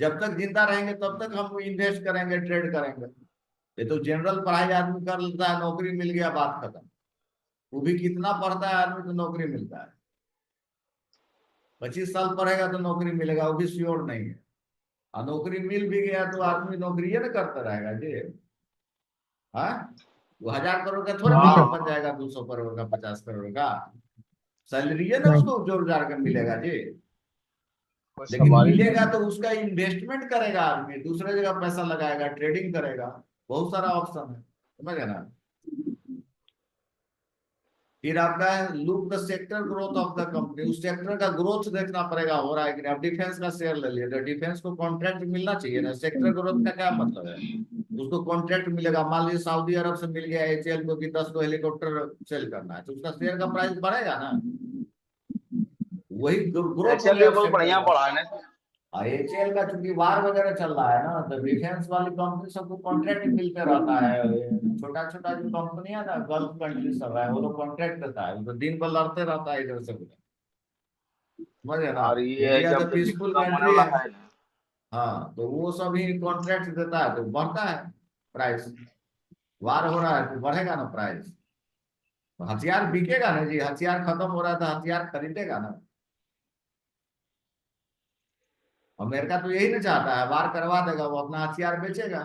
जब तक जिंदा रहेंगे तब तक हम इन्वेस्ट करेंगे, ट्रेड करेंगे। ये तो जनरल पढ़ाई आदमी कर लेता है, नौकरी मिल गया, बात खत्म। वो भी कितना पढ़ता है आदमी तो नौकरी मिलता है। 25 साल पढ़ेगा तो नौकरी मिलेगा, वो भी श्योर नहीं है। और नौकरी मिल भी गया तो आदमी नौकरी ना करता रहेगा जी। हाँ, वो 1000 करोड़ का थोड़े नहीं मालिक कर बन जाएगा, 200 करोड़ का, 50 करोड़ का। सैलरी है ना नहीं। उसको जोर जार कर मिलेगा जी। कोई लेकिन सवाल ही नहीं मिलेगा है। तो उसका इन्वेस्टमेंट करेगा आदमी, दूसरे जगह पैसा लगाएगा, ट्रेडिंग करेगा। बहुत सारा ऑप्शन है, समझ गए ना? फिर आपका है look the sector growth of the company, उस सेक्टर का ग्रोथ देखना पड़ेगा, हो रहा है कि नहीं। अब डिफेंस का शेयर ले लिए तो डिफेंस को कॉन्ट्रैक्ट मिलना चाहिए ना। सेक्टर ग्रोथ का क्या मतलब है? उसको कॉन्ट्रैक्ट मिलेगा, मान लीजिए सऊदी अरब से मिल गया एचएएल को कि 10 को हेलीकॉप्टर सेल करना है, तो उसका शेयर का प्राइस बढ़ेगा ना। वही ग्रोथ हो एचएल भी गया बहुत सेक्टर बढ़िया का। पढ़ा है ना। एचएएल का चूंकि वार वगैरह चल रहा है ना, तो डिफेंस वाली कंपनी सबको कॉन्ट्रैक्ट मिलते रहता है। छोटा छोटा जो कंपनी है ना, गल्फ कंट्री सब है, वो लोग कॉन्ट्रैक्ट देता है, तो दिन भर लड़ते रहता है इधर से उधर। समझे ना? और ये है इंडिया कि तो अब जब पीसफुल खत्म होने कंट्री वाला है। है ना। हाँ, तो वो सब ही कॉन्ट्रैक्ट देता है तो बढ़ता है प्राइस। वार हो रहा है तो बढ़ेगा ना प्राइस। तो हथियार बिकेगा ना जी, हथियार खत्म हो रहा था, हथियार खरीदेगा ना। अमेरिका तो यही ना चाहता है, वार करवा देगा, वो अपना हथियार बेचेगा।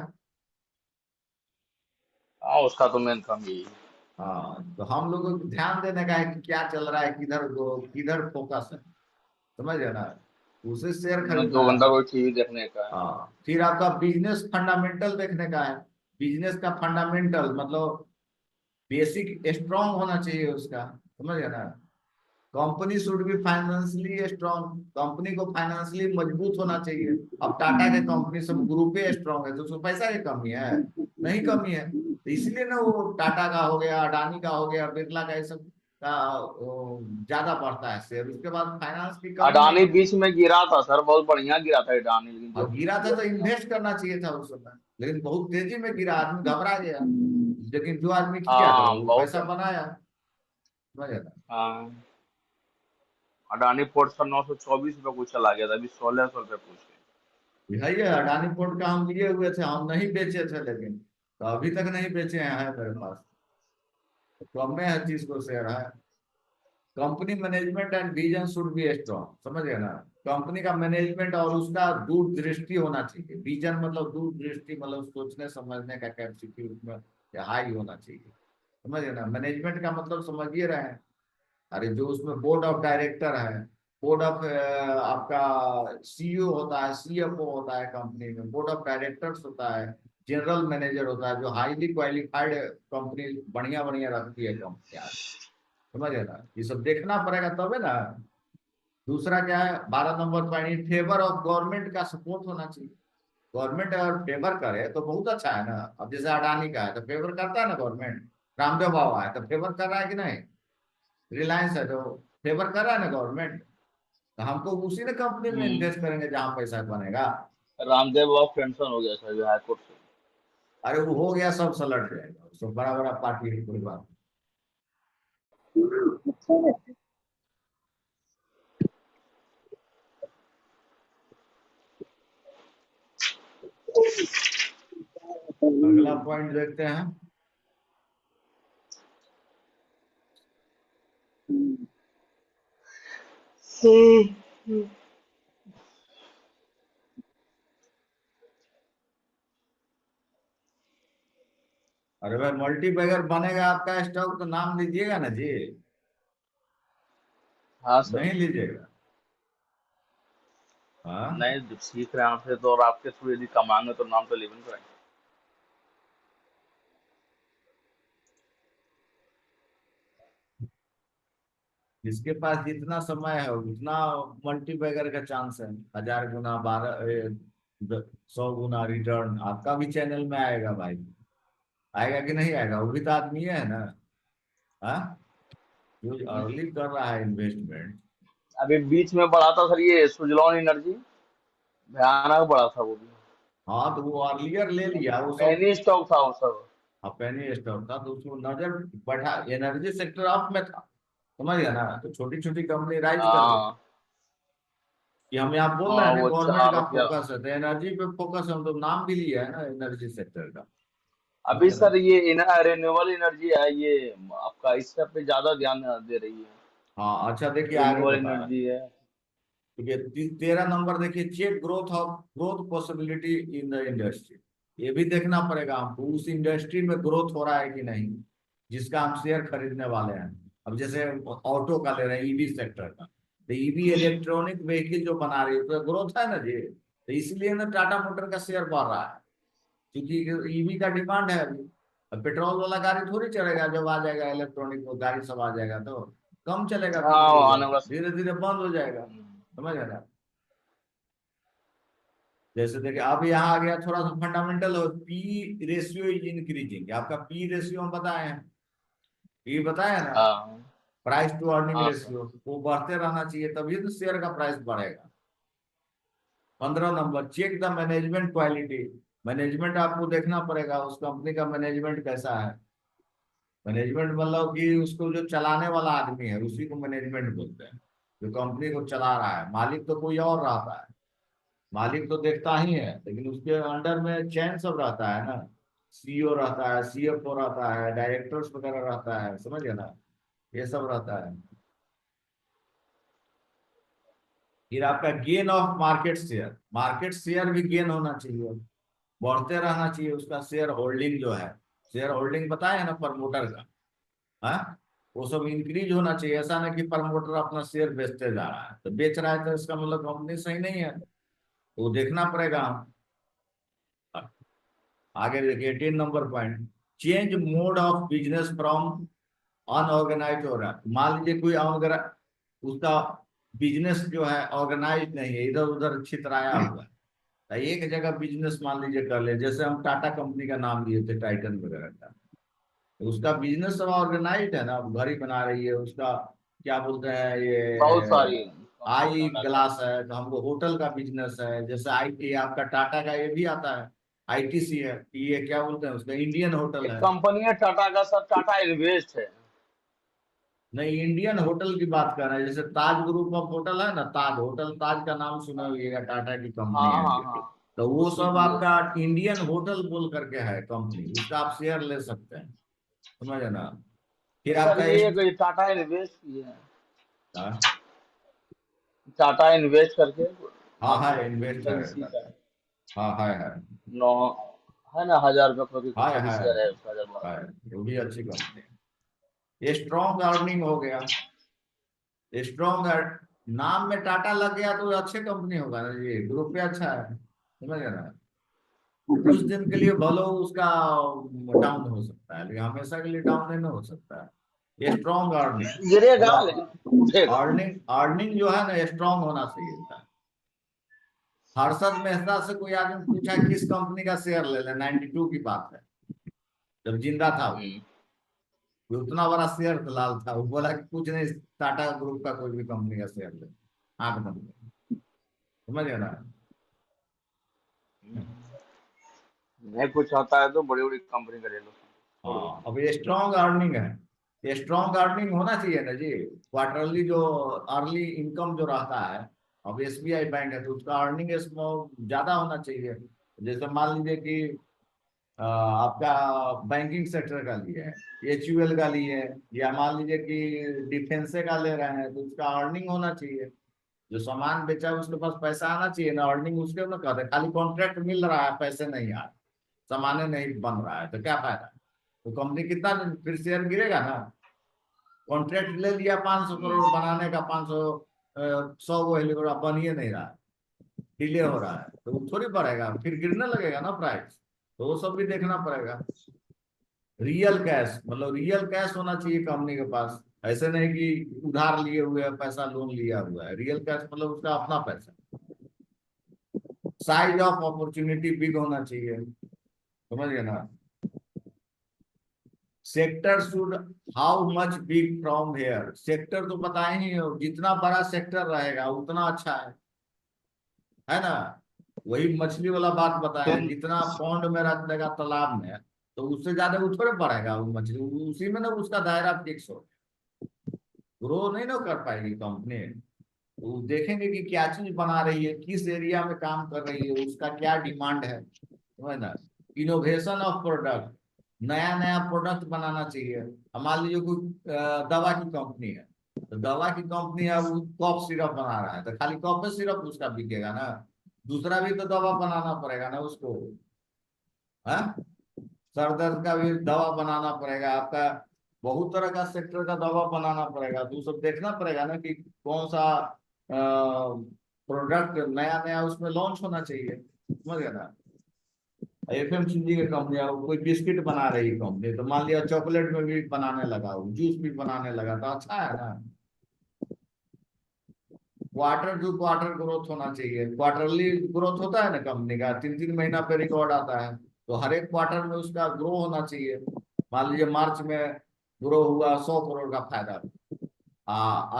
हाँ, उसका तो मेन काम यही है। हाँ, तो हम लोगों को ध्यान देने का है कि क्या चल रहा है, किधर किधर फोकस है। समझ गए ना? उसे शेयर हमें खरीदना दो है। घंटा कोई टीवी देखने का है। हाँ, फिर आपका बिजनेस फंडामेंटल देखने का है। बिजनेस का फंडामेंटल मतलब बेसिक स्ट्रांग होना चाहिए उसका। समझ गए ना? Company should be financially strong, company को फाइनेंशियली मजबूत होना चाहिए। अब टाटा के कंपनी सब ग्रुप ही स्ट्रांग है तो उसको पैसा की कमी है? नहीं कमी है, तो इसलिए ना वो टाटा का हो गया, अडानी का हो गया, बिरला का, ये सब का ज्यादा बढ़ता है शेयर। उसके बाद फाइनेंस की कमी अडानी नहीं है। बीच में गिरा था सर, बहुत बढ़िया गिरा था अडानी, लेकिन जो और गिरा था तो इन्वेस्ट करना चाहिए था उस समय, लेकिन बहुत तेजी में गिरा, आदमी घबरा गया। लेकिन जो आदमी किया तो हाँ वो बहुत पैसा बनाया। समझ गए ना? हाँ। अडानी पोर्ट सर 924 रुपये कुछ चला गया था, अभी 1600 रुपये पूछ गए। है ये अडानी पोर्ट का हम लिए हुए थे, हम नहीं बेचे थे, लेकिन तो अभी तक नहीं बेचे हैं, है मेरे पास। तो कम में हर चीज को शेयर है। Company management and vision should be strong. समझ गए ना? कंपनी का मैनेजमेंट और उसका दूरदृष्टि होना चाहिए। विजन मतलब दूरदृष्टि, मतलब सोचने समझने का कैपेसिटी उसमें हाई होना चाहिए। समझ गए ना? मैनेजमेंट का मतलब समझिए रहे हैं। अरे जो उसमें बोर्ड ऑफ डायरेक्टर है, बोर्ड ऑफ आपका सीईओ होता है, सीएफओ होता है कंपनी में, बोर्ड ऑफ डायरेक्टर्स होता है, जनरल मैनेजर होता है, जो हाईली क्वालिफाइड कंपनी बढ़िया बढ़िया रखती है कंपनी। समझ गए ना? ये सब देखना पड़ेगा तब है ना। दूसरा क्या है, 12 number point, favour of government का सपोर्ट होना चाहिए। गवर्नमेंट अगर फेवर करे तो बहुत अच्छा है ना। अब जैसे अडानी का है तो फेवर करता है ना गवर्नमेंट। रामदेव बाबा है तो फेवर कर रहा है कि नहीं? रिलायंस है तो फेवर कर रहा है ना गवर्नमेंट। तो हमको उसी ने कंपनी में इन्वेस्ट करेंगे जहां पैसा बनेगा। रामदेव बाबा पेंशन हो गया सर अभी हाईकोर्ट से। अरे वो हो गया, सब सलट जाएगा, सब बड़ा बड़ा पार्टी है, कोई बात नहीं। अगला पॉइंट देखते हैं। अरे भाई, मल्टी बैगर बनेगा आपका स्टॉक तो नाम दीजिएगा ना जी। हाँ सर। नहीं लीजिएगा? हाँ, नहीं, जब सीख रहे हैं आपसे तो, और आपके थ्रू यदि कमाएंगे तो नाम तो लेवन कराएंगे। जिसके पास जितना समय है उतना मल्टीबैगर का चांस है, 1000 गुना, 100 गुना रिटर्न आपका भी चैनल में आएगा भाई। आएगा कि नहीं आएगा? वो भी तो आदमी है ना। हाँ, जो अर्ली कर रहा है इन्वेस्टमेंट। अभी बीच में बढ़ा था सर ये सुजलॉन एनर्जी, भयानक बढ़ा था वो भी। हाँ, तो वो अर्लियर ले लिया वो सब। पेनी स्टॉक था वो सब। पेनी स्टॉक था तो उसको नजर बढ़ा, एनर्जी सेक्टर अप में था, समझ गया ना, तो छोटी छोटी कंपनी राइज कर रही हाँ कि हम यहाँ बोल रहे हाँ, हैं वो गवर्नमेंट चला का रखा। फोकस है तो एनर्जी पे फोकस, हम तो नाम भी लिया है ना एनर्जी सेक्टर का, समझ अभी गया ना। सर ये रिन्यूएबल एनर्जी है, ये आपका इस सब पे ज्यादा ध्यान दे रही है। हाँ अच्छा, देखिए आगे रिन्यूएबल बता रहा है। एनर्जी है। ठीक है, 13 नंबर देखिए, check growth possibility in the industry. ये भी देखना पड़ेगा हमको, उस इंडस्ट्री में ग्रोथ हो रहा है कि नहीं जिसका हम शेयर खरीदने वाले हैं। अब जैसे ऑटो का ले रहे हैं, ईवी सेक्टर का, तो ईवी इलेक्ट्रॉनिक व्हीकल जो बना रही है तो ग्रोथ है ना जी, तो इसलिए ना टाटा मोटर का शेयर बढ़ रहा है, क्योंकि ईवी का डिमांड है अभी। अब पेट्रोल वाला गाड़ी थोड़ी चलेगा, जब आ जाएगा इलेक्ट्रॉनिक गाड़ी सब आ जाएगा तो कम चलेगा, फिर धीरे हाँ, धीरे आने वाला धीरे धीरे बंद हो जाएगा, समय। समझ रहे ना। जैसे देखिए अब यहाँ आ गया थोड़ा सा फंडामेंटल हो, पी रेशियो इज इंक्रीजिंग, आपका पी रेशियो हम बताए हैं, पी बताया ना, हाँ प्राइस टू अर्निंग हाँ सर। रेशियो, वो बढ़ते रहना चाहिए तभी तो शेयर का प्राइस बढ़ेगा। 15 number, check the management quality. Management आपको देखना पड़ेगा उस कंपनी का मैनेजमेंट कैसा है। मैनेजमेंट मतलब कि उसको जो चलाने वाला आदमी है उसी को मैनेजमेंट बोलते हैं, जो कंपनी को चला रहा है। मालिक तो कोई और रहता है, मालिक तो देखता ही है, लेकिन उसके अंडर में चैन सब रहता है ना, सीईओ रहता है, सीएफओ रहता है, डायरेक्टर्स वगैरह रहता है, समझ गए ना, ये सब रहता है। फिर आपका गेन ऑफ मार्केट शेयर भी गेन होना चाहिए, बढ़ते रहना चाहिए उसका शेयर होल्डिंग जो है, शेयर होल्डिंग बताया है ना प्रमोटर का, हाँ, वो सब इंक्रीज होना चाहिए। ऐसा ना कि प्रमोटर अपना शेयर बेचते जा रहा है, तो बेच रहा है तो इसका मतलब कंपनी सही नहीं है, तो वो देखना पड़ेगा हम। आगे देखिए 18 number point, change mode of business from unorganise हो रहा है। मान लीजिए कोई उसका बिजनेस जो है ऑर्गेनाइज नहीं है, इधर उधर छितराया हुआ है, तो एक जगह बिजनेस मान लीजिए कर ले, जैसे हम टाटा कंपनी का नाम लिए थे टाइटन वगैरह का, तो उसका बिजनेस सब ऑर्गेनाइज है ना, घड़ी बना रही है उसका, क्या बोलते हैं बहुत ये, सारी कंपनी आई टाटा का। ग्लास है, तो हमको होटल का बिजनेस है, जैसे आईटी आपका टाटा का ये भी आता है, आईटीसी है, ये क्या बोलते हैं उसका, इंडियन होटल एक है। कंपनी है टाटा का सर, टाटा इन्वेस्ट है। नहीं, इंडियन होटल की बात कर रहे हैं, जैसे ताज ग्रुप ऑफ होटल है ना, ताज होटल, ताज का नाम सुना होगा, टाटा की कंपनी हाँ है, हाँ हाँ, तो वो उसी सब की है आपका सर। इंडियन होटल बोल करके है कंपनी, उसका आप शेयर ले सकते हैं, समझ ना। फिर सर आपका ये टाटा इन्वेस्ट की है, हाँ, टाटा इन्वेस्ट करके हाँ नाम है, से इन्वेस्ट है, एजेंसी का है। हाँ है, नौ है ना, 1000 रुपये की कुछ अभी शेयर है है, उसका, 1012। है, वो भी अच्छी कंपनी है। ये स्ट्रॉन्ग अर्निंग हो गया, स्ट्रॉन्ग, नाम में टाटा लग गया तो अच्छे कंपनी होगा ना जी, ग्रुप पे अच्छा है, समझ गए ना। कुछ दिन के लिए भलो उसका डाउन हो सकता है, लेकिन हमेशा के लिए डाउन नहीं ना हो सकता है। ये स्ट्रॉन्ग अर्निंग, गिरेगा मतलब लेकिन उठेगा। अर्निंग अर्निंग जो है ना स्ट्रॉन्ग होना चाहिए था। हर्षद मेहता से कोई आदमी पूछा किस कंपनी का शेयर ले ले, 92 की बात है, जब जिंदा था वो, हम्म। वो उतना बड़ा शेयर दलाल था, वो बोला कि कुछ नहीं, टाटा ग्रुप का कोई भी कंपनी का शेयर ले, आंख बंद कर। समझ गए ना। नहीं कुछ आता है तो बड़ी बड़ी कंपनी का ले लो, छोड़ दो। हाँ, अब ये स्ट्रॉन्ग अर्निंग है, ये स्ट्रॉन्ग अर्निंग होना चाहिए ना जी, क्वार्टरली जो अर्ली इनकम जो रहता है। अब एसबीआई बैंक है तो उसका अर्निंग ज्यादा होना चाहिए। जैसे मान लीजिए कि आपका बैंकिंग सेक्टर का लिए है, एचयूएल का लिए है, या मान लीजिए कि डिफेंस का ले रहे हैं, तो उसका अर्निंग होना चाहिए। जो सामान बेचा है उसके पास पैसा आना चाहिए ना, अर्निंग उसके ना कहते हैं। खाली कॉन्ट्रैक्ट मिल रहा है, पैसे नहीं आ रहे, सामान नहीं बन रहा है, तो क्या फायदा, तो कंपनी कितना दिन फिर शेयर गिरेगा ना। कॉन्ट्रैक्ट ले लिया 500 करोड़ बनाने का, 500 100 वो हेलीकॉप्टर बन ही नहीं रहा, डिले हो रहा है, तो वो थोड़ी बढ़ेगा, फिर गिरने लगेगा ना प्राइस, तो वो सब भी देखना पड़ेगा। रियल कैश, मतलब रियल कैश होना चाहिए कंपनी के पास, ऐसे नहीं कि उधार लिए हुए है पैसा, लोन लिया हुआ है। रियल कैश मतलब उसका अपना पैसा। साइज ऑफ अपॉर्चुनिटी बिग होना चाहिए, समझ गए ना। Sector should how much big from here, sector तो बताए ही हो, जितना बड़ा सेक्टर रहेगा उतना अच्छा है ना। वही मछली वाला बात बताए, सर जितना पौंड में रख देगा तालाब में, तो उससे ज्यादा वो थोड़े बढ़ेगा वो मछली, उसी में ना उसका दायरा फिक्स हो, ग्रो नहीं ना कर पाएगी कंपनी। वो देखेंगे कि क्या चीज बना रही है, किस एरिया में काम कर रही है, उसका क्या डिमांड है, समझ ना। इनोवेशन ऑफ प्रोडक्ट, नया नया प्रोडक्ट बनाना चाहिए। अब मान लीजिए कोई दवा की कंपनी है, तो दवा की कंपनी है, वो कफ सिरप बना रहा है, तो खाली कफ सिरप उसका बिकेगा ना, दूसरा भी तो दवा बनाना पड़ेगा ना उसको, हाँ। सर दर्द का भी दवा बनाना पड़ेगा आपका, बहुत तरह का सेक्टर का दवा बनाना पड़ेगा, तो सब देखना पड़ेगा ना कि कौन सा प्रोडक्ट नया नया उसमें लॉन्च होना चाहिए, समझ गया ना। एफएमसीजी की कंपनी है, कोई बिस्किट बना रही कंपनी, तो मान लिया चॉकलेट में भी बनाने लगा, जूस भी बनाने लगा, तो अच्छा है ना। क्वार्टर टू क्वार्टर ग्रोथ होना चाहिए, क्वार्टरली ग्रोथ होता है ना कंपनी का, 3 3 महीना पे रिकॉर्ड आता है, तो हर एक क्वार्टर में उसका ग्रो होना चाहिए। मान लीजिए मार्च में ग्रो हुआ 100 करोड़ का फायदा,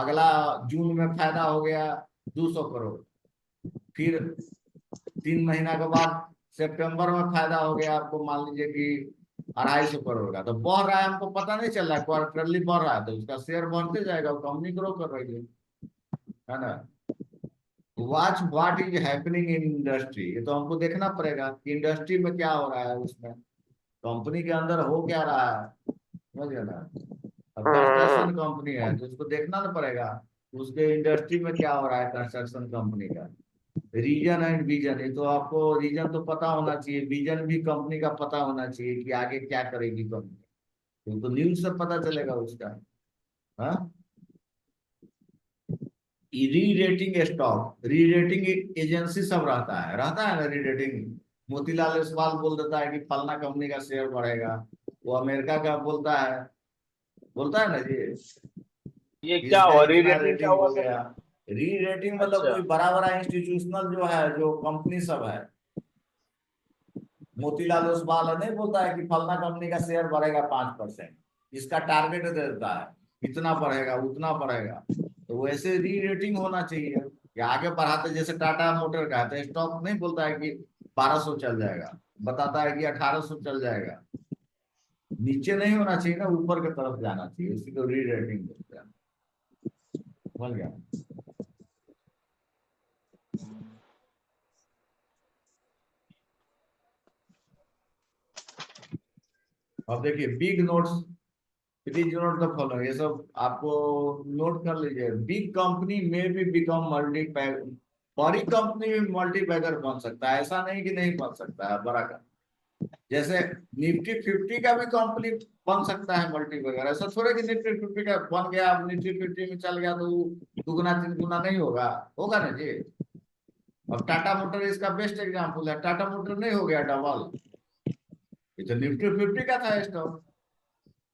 अगला जून में फायदा हो गया 200 करोड़, फिर 3 महीना के बाद सितंबर में फायदा हो गया आपको मान लीजिए कि 250 करोड़ का, तो बढ़ रहा है, हमको पता नहीं चल रहा है, क्वार्टरली बढ़ रहा है, तो उसका शेयर बढ़ते जाएगा, कंपनी ग्रो कर रही है ना। Watch what is happening in industry, ये तो हमको देखना पड़ेगा कि इंडस्ट्री में क्या हो रहा है, उसमें कंपनी के अंदर हो क्या रहा है, समझ गए ना। अब कंस्ट्रक्शन कंपनी है तो उसको देखना ना पड़ेगा उसके इंडस्ट्री में क्या हो रहा है कंस्ट्रक्शन कंपनी का। रीजन एंड विजन, ये तो आपको रीजन तो पता होना चाहिए, विजन भी कंपनी का पता होना चाहिए कि आगे क्या करेगी कंपनी, तो न्यूज से पता चलेगा उसका, हाँ। री रेटिंग स्टॉक, री रेटिंग एजेंसी सब रहता है ना री रेटिंग। मोतीलाल ओसवाल बोल देता है कि फलना कंपनी का शेयर बढ़ेगा, वो अमेरिका का बोलता है ना जी, ये क्या इसका हुआ, री इतना रेटिंग क्या रेटिंग हुआ हो सर? गया। री रेटिंग मतलब अच्छा। कोई बड़ा बड़ा इंस्टीट्यूशनल जो है, जो कंपनी सब है, मोतीलाल ओसवाल नहीं बोलता है कि फलना कंपनी का शेयर बढ़ेगा 5%, इसका टारगेट दे देता है इतना बढ़ेगा उतना बढ़ेगा, तो वैसे री रेटिंग होना चाहिए कि आगे बढ़ाते, जैसे टाटा मोटर का है तो स्टॉक नहीं बोलता है कि 1200 चल जाएगा, बताता है कि 1800 चल जाएगा, नीचे नहीं होना चाहिए ना, ऊपर की तरफ जाना चाहिए, इसी को री रेटिंग बोलते हैं, समझ गया। अब देखिए big notes, please note the following, ये सब आपको नोट कर लीजिए। बिग कंपनी में भी बिकम मल्टी, बड़ी कंपनी में मल्टी बैगर बन सकता है, ऐसा नहीं कि नहीं बन सकता है बड़ा का। जैसे निफ्टी 50 का भी कंपनी बन सकता है मल्टी बैगर, ऐसा थोड़ा कि निफ्टी 50 का बन गया, अब निफ्टी 50 में चल गया तो वो 2 गुना 3 गुना नहीं होगा, होगा ना जी। अब टाटा मोटर इसका बेस्ट एग्जाम्पल है, टाटा मोटर नहीं हो गया डबल, ये तो निफ्टी 50 का था स्टॉक,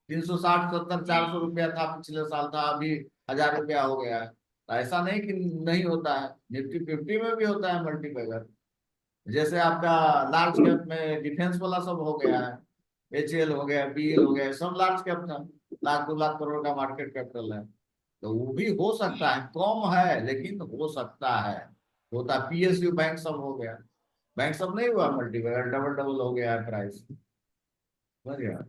360 70 400 रुपया था पिछले साल था, अभी 1000 रुपया हो गया है, तो ऐसा नहीं कि नहीं होता है, निफ्टी 50 में भी होता है मल्टीपैगर। जैसे आपका लार्ज कैप में डिफेंस वाला सब हो गया है, एचएल हो गया, बीएल हो गया, सब लार्ज कैप था, 1 लाख 2 लाख करोड़ का मार्केट कैपिटल है, तो वो भी हो सकता है, कम है लेकिन हो सकता है, होता। पीएसयू बैंक सब हो गया, बैंक सब नहीं हुआ मल्टीपैगर, डबल डबल हो गया है प्राइस, समझ गया।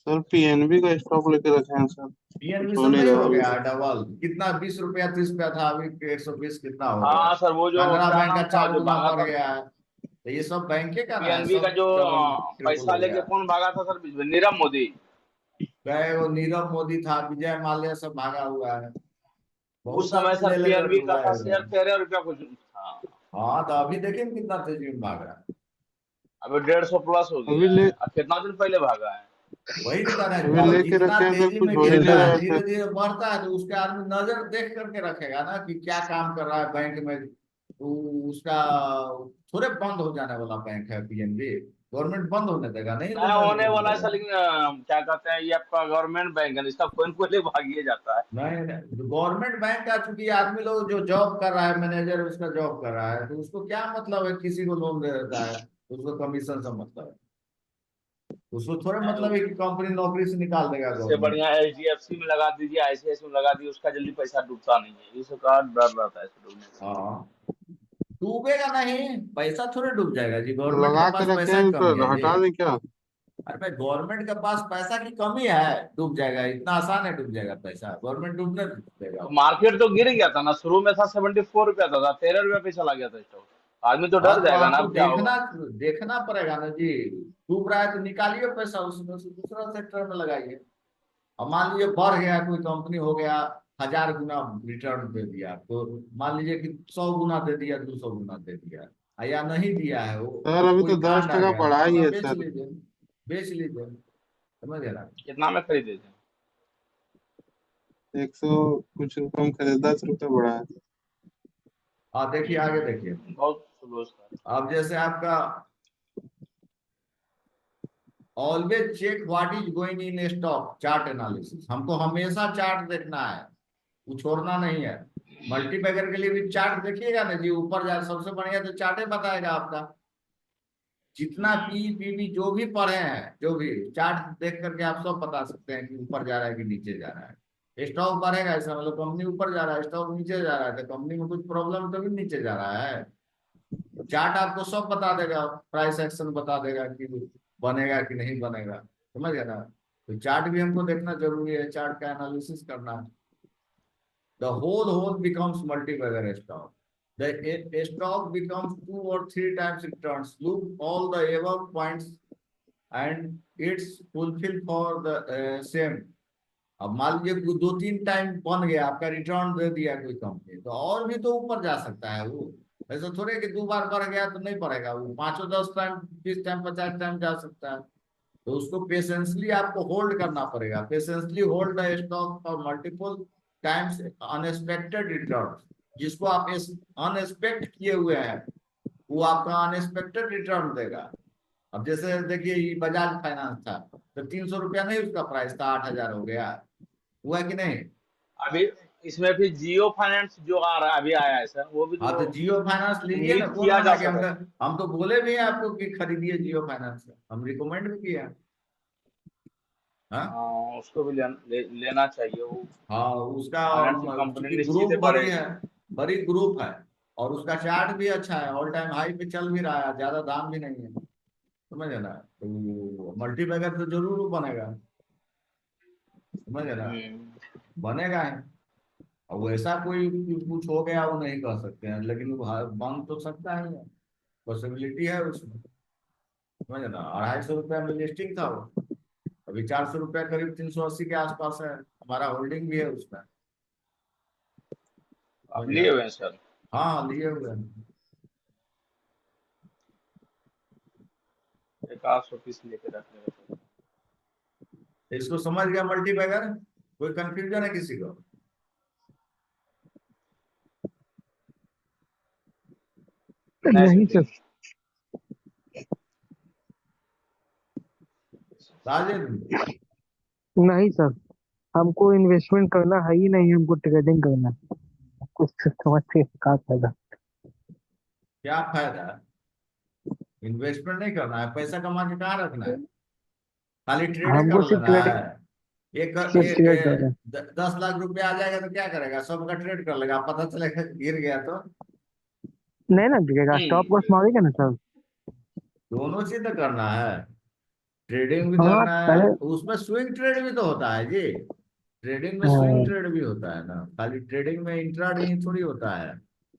सर पीएनबी का स्टॉक लेके रखे हैं सर, कुछ पीएनबी हो सब नहीं नहीं रहा हो अभी। गया डबल, कितना 20 रुपया 30 रुपया था, अभी 120 कितना हो गया। हाँ सर, वो जो कैनरा क्या बैंक का नाम था चार जो गुना भागा बढ़ था, गया है, तो ये सब बैंके का ना है, पीएनबी का सब जो डबल ट्रिपल पैसा हो लेके गया। कौन भागा था सर बीच में? नीरव मोदी। गए वो नीरव मोदी था, विजय माल्या सब भागा हुआ है, उस बहुत समय आदमी सर ले लेकर पीएनबी का डूबा था है शेयर उधर। 13 रुपया कुछ था। हाँ तो अभी देखिए ना कितना तेजी में भाग रहा है। अभी 150 प्लस हो अभी गया ले है, अब कितना दिन पहले भागा है? वही तो कह रहे हैं, अभी अब लेके जितना रखे हैं तो तेजी कुछ में हो ही गिर नहीं रहा है रहा धीरे था। धीरे बढ़ता है, तो उसके आदमी नजर देख करके रखेगा ना कि क्या काम कर रहा है बैंक में। तो उसका थोड़े बंद हो जाने वाला बैंक है पीएनबी। गवर्नमेंट बंद होने देगा? नहीं नया होने होने होने वाला है देगा। सर, लेकिन क्या कहते हैं, ये आपका गवर्नमेंट बैंक है, इसका कोई न कोई भागिए जाता है। नहीं, गवर्नमेंट बैंक का चूंकि आदमी लोग जो जॉब कर रहा है, मैनेजर उसका जॉब कर रहा है, तो उसको क्या मतलब है किसी को लोन दे देता है, उसको कमीशन से मतलब है। उसको थोड़े मतलब है कि कंपनी नौकरी से निकाल देगा इससे गवर्नमेंट। बढ़िया एचडीएफसी में लगा दीजिए, आईसीआईसी में लगा दीजिए, उसका जल्दी पैसा डूबता नहीं है, इसका डर रहता है इसको डूबने का। हाँ, डूबेगा नहीं, पैसा थोड़े डूब जाएगा जी, गवर्नमेंट के लगा पास के रखे पैसा की हैं कमी है तो जी। हटा दें क्या? अरे भाई, गवर्नमेंट के पास पैसा की कमी है, डूब जाएगा? इतना आसान है डूब जाएगा पैसा? गवर्नमेंट डूबने देगा? तो मार्केट तो गिर गया था ना, शुरू में था 74 रुपया था, 13 रुपया पे चला गया था स्टॉक। आदमी तो हाँ, डर तो जाएगा ना, आपको अब क्या होगा। देखना देखना पड़ेगा ना जी। डूब रहा है तो निकालिए पैसा, उसमें से दूसरा सेक्टर में लगाइए। अब मान लीजिए बढ़ गया, कोई कंपनी हो गया, 1000 गुना रिटर्न दे दिया, तो मान लीजिए कि 100 गुना दे दिया, 200 गुना दे दिया, या नहीं दिया है वो, सर अभी कोई तो दस कांड आ टका गया, तो बढ़ा ही अपना है बेच सर। लीजिए। बेच लीजिए, समझ गए ना? कितना में खरीदे थे? 100 कुछ रुपये में खरीदा, 10 रुपये बढ़ा है। हाँ, देखिए आगे देखिए। बहुत स्लो था। अब जैसे आपका always check what is going in stock, chart analysis, हमको हमेशा चार्ट देखना है, वो छोड़ना नहीं है। मल्टीबैगर के लिए भी चार्ट देखिएगा ना जी, ऊपर जा सबसे बढ़िया तो चार्ट ही बताएगा आपका। जितना पी पीवी जो भी पढ़े हैं, जो भी चार्ट देख करके आप सब बता सकते हैं कि ऊपर जा रहा है कि नीचे जा रहा है। स्टॉक बढ़ेगा इसका मतलब कंपनी ऊपर जा रहा है, स्टॉक नीचे जा रहा है तो कंपनी में कुछ प्रॉब्लम तभी नीचे जा रहा है। चार्ट आपको सब बता देगा, प्राइस एक्शन बता देगा कि बनेगा कि नहीं बनेगा, समझ गए ना? तो चार्ट भी हमको देखना जरूरी है, चार्ट का एनालिसिस करना। The whole becomes multi-bagger stock. A stock becomes 2 or 3 times returns. Look all the above points and it's fulfill for the same. अब मान लीजिए 2-3 टाइम बन गया, आपका रिटर्न दे दिया कोई कंपनी, तो और भी तो ऊपर जा सकता है वो। ऐसा थोड़े कि 2 बार बढ़ गया तो नहीं बढ़ेगा, वो 5-10 टाइम, 20 टाइम, 50 टाइम जा सकता है। तो उसको पेशेंसली आपको होल्ड करना पड़ेगा। Patiently hold the stock for multiple times unexpected return. जिसको आप अनएक्सपेक्ट किए हुए हैं, वो आपका अनएक्सपेक्टेड रिटर्न देगा। अब जैसे देखिए, ये बजाज फाइनेंस था, तो 300 रुपया नहीं उसका प्राइस था, 8000 हो गया, हुआ कि नहीं? अभी इसमें भी जियो फाइनेंस जो आ रहा है, अभी आया है सर, वो भी हाँ, तो तो जियो फाइनेंस लीजिए ना, उम्मीद कौन किया मना जा किया? सकता था। हम तो बोले भी हैं आपको कि खरीदिए जियो फाइनेंस का, हम रिकमेंड भी किया। हाँ, उसको भी लेना चाहिए वो। हाँ, उसका फाइनेंशियल कंपनी चूंकि निश्चित ग्रुप ही बड़ी है, बढ़ेगी। बड़ी ग्रुप है, और उसका चार्ट भी अच्छा है, ऑल टाइम हाई पे चल भी रहा है, ज्यादा दाम भी नहीं है, समझ है ना? तो मल्टी बैगर तो जरूर वो बनेगा, समझ है ना? हम्म। बनेगा है। और वैसा कोई कुछ हो गया वो नहीं कह सकते हैं, लेकिन वो बन तो सकता है, पॉसिबिलिटी है उसमें, समझ है ना? 250 रुपया में लिस्टिंग था वो, अभी 400 रुपया, करीब 380 के आसपास है, हमारा होल्डिंग भी है उसमें, आप समझ गया? लिए हुए हैं सर? हाँ, लिए हुए हैं। 1-800 पीस लेके रख लेंगे सर। इसको समझ गया मल्टी बैगर? कोई कंफ्यूजन है किसी को? नहीं नहीं सर। सर। राजेंद्र, नहीं सर, हमको इन्वेस्टमेंट करना है ही नहीं, हमको ट्रेडिंग करना है। कुछ समझ के क्या फायदा। क्या फायदा? इन्वेस्टमेंट नहीं करना है, पैसा कमा के कहाँ रखना है? खाली ट्रेडे हमको कर सिर्फ लेना ट्रेडिंग, है। एक, सिर्फ ट्रेड करना है। 10 लाख रुपया आ जाएगा तो क्या करेगा? सबका ट्रेड कर लेगा, पता चलेगा गिर गया तो? नहीं ना गिरेगा, स्टॉप लॉस मारेगा ना सर। दोनों चीज तो करना है, ट्रेडिंग भी हाँ करना है, पहले। उसमें स्विंग ट्रेड भी तो होता है जी। ट्रेडिंग में स्विंग हाँ, ट्रेड भी होता है ना, खाली ट्रेडिंग में इंट्राडे ही थोड़ी होता है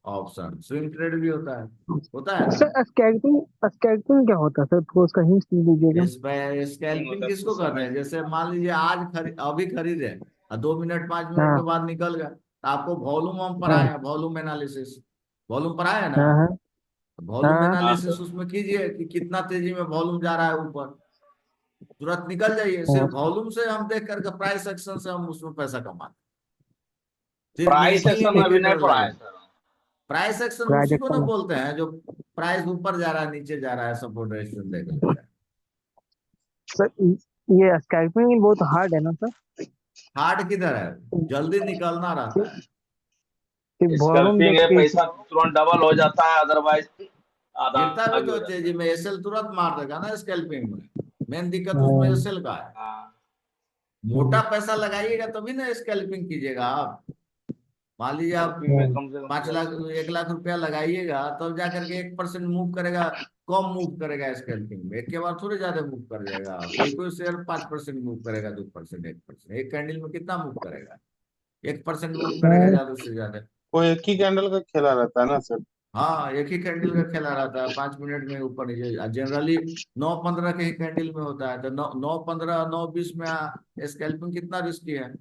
ऑप्शन, स्विंग ट्रेड भी होता है ना? सर स्कैल्पिंग, स्कैल्पिंग क्या होता है सर, थोड़ा उसका हिंट दीजिएगा। नहीं स्कैल्पिंग होता किसको कुछ कहते समय हैं? के जैसे लिए। मान लीजिए आज अभी खरीदे और 2 मिनट 5 मिनट के हाँ बाद निकल गया, तो आपको वॉल्यूम हम पढ़ाए हाँ हैं, वॉल्यूम एनालिसिस, वॉल्यूम पढ़ाए है ना? हाँ हाँ वॉल्यूम हाँ। हाँ एनालिसिस सर। उसमें कीजिए कि कितना तेजी में वॉल्यूम जा रहा है ऊपर, तुरंत निकल जाइए। सिर्फ वॉल्यूम से हम देख करके प्राइस एक्शन से हम उसमें पैसा कमाते हैं। सिर्फ प्राइस एक ही एक्शन अभी नहीं इंडिकेटर पड़ा लगे। है सर। प्राइस एक्शन प्राइस उसी को ना एक्शन बोलते हैं जो प्राइस ऊपर जा रहा है नीचे जा रहा है, सपोर्ट रेजिस्टेंस देख लेता है। सर, ये स्कैल्पिंग बहुत हार्ड है ना सर? हार्ड किधर है, जल्दी निकलना रहता है। सिर्फ वॉल्यूम स्कल्पिंग देख है, के पैसा तुरंत डबल हो जाता है, अदरवाइज आधा गिरता भी भी तो हो जाता तेजी है। में, एसएल तुरंत मार देगा ना स्कैल्पिंग में। मेन दिक्कत उसमें हाँ, एसएल का है। हाँ, मोटा पैसा लगाइएगा तभी ना स्कैल्पिंग कीजिएगा आप। मान लीजिए आप स्कल्पिंग में कम से कम 5 लाख 1 लाख रुपया लगाइएगा, तब जा करके 1% मूव करेगा। कम मूव करेगा स्कैल्पिंग में, एक के बाद थोड़े ज्यादा मूव कर जाएगा। कोई कोई शेयर 5% मूव करेगा, 2%, 1%। एक कैंडल में कितना मूव करेगा? 1% मूव करेगा हाँ, ज्यादा से ज्यादा। वो एक ही कैंडल का खेला रहता है ना सर। हाँ, एक ही कैंडल का खेला रहता है, 5 मिनट में ऊपर नीचे। जनरली 9-15 के ही कैंडल में होता है। तो 9-15 9-20 में स्कैल्पिंग कितना रिस्की है।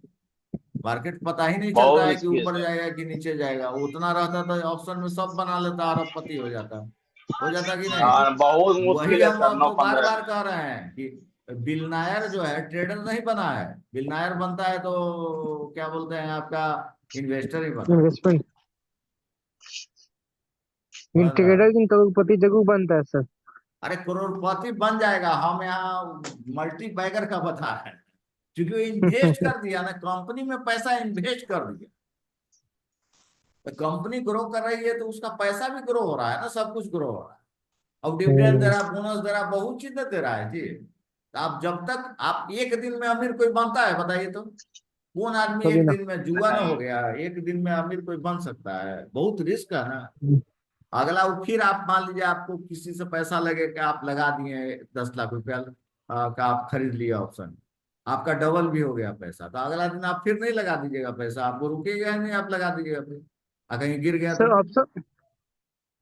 मार्केट पता ही नहीं चलता बहुत है कि रिस्की है ऊपर सर। जाएगा कि नीचे जाएगा। उतना रहता तो ऑप्शन में सब बना लेता, अरबपति हो जाता कि नहीं। हाँ, बहुत वही मुश्किल है हम सर, नौ आपको बार पंद्रह बार में कह रहे हैं कि बिल नायर जो है ट्रेडर नहीं बना है। बिल नायर बनता है तो क्या बोलते हैं, आपका इन्वेस्टर ही बना इन्वेस्टमेंट है ना। इंटीग्रेटर की करोड़पति जरूर बनता है सर। अरे करोड़पति बन जाएगा, हम यहाँ मल्टी बैगर का बता है। क्योंकि वो इन्वेस्ट कर दिया ना, कंपनी में पैसा इन्वेस्ट कर दिया। तो कंपनी ग्रो कर रही है तो उसका पैसा भी ग्रो हो रहा है ना, सब कुछ ग्रो हो रहा है। अब डिविडेंड दे हम्म, रहा, बोनस दे रहा, बहुत चीजें दे रहा है जी। तो आप जब तक आप एक दिन में अमीर कोई बनता है बताइए तो? कौन आदमी कभी एक ना। दिन में, जुआ ना हो नहीं। गया, एक दिन में अमीर कोई बन सकता है? बहुत रिस्क है ना। हम्म, अगला वो फिर आप मान लीजिए आपको किसी से पैसा लगे कि आप लगा दिए 10 लाख रुपया का, आप खरीद लिए ऑप्शन, आपका डबल भी हो गया पैसा। तो अगला दिन आप फिर नहीं लगा दीजिएगा पैसा, आपको रुकेगा ही नहीं, आप लगा दीजिएगा फिर। कहीं गिर गया तो सर ऑप्शन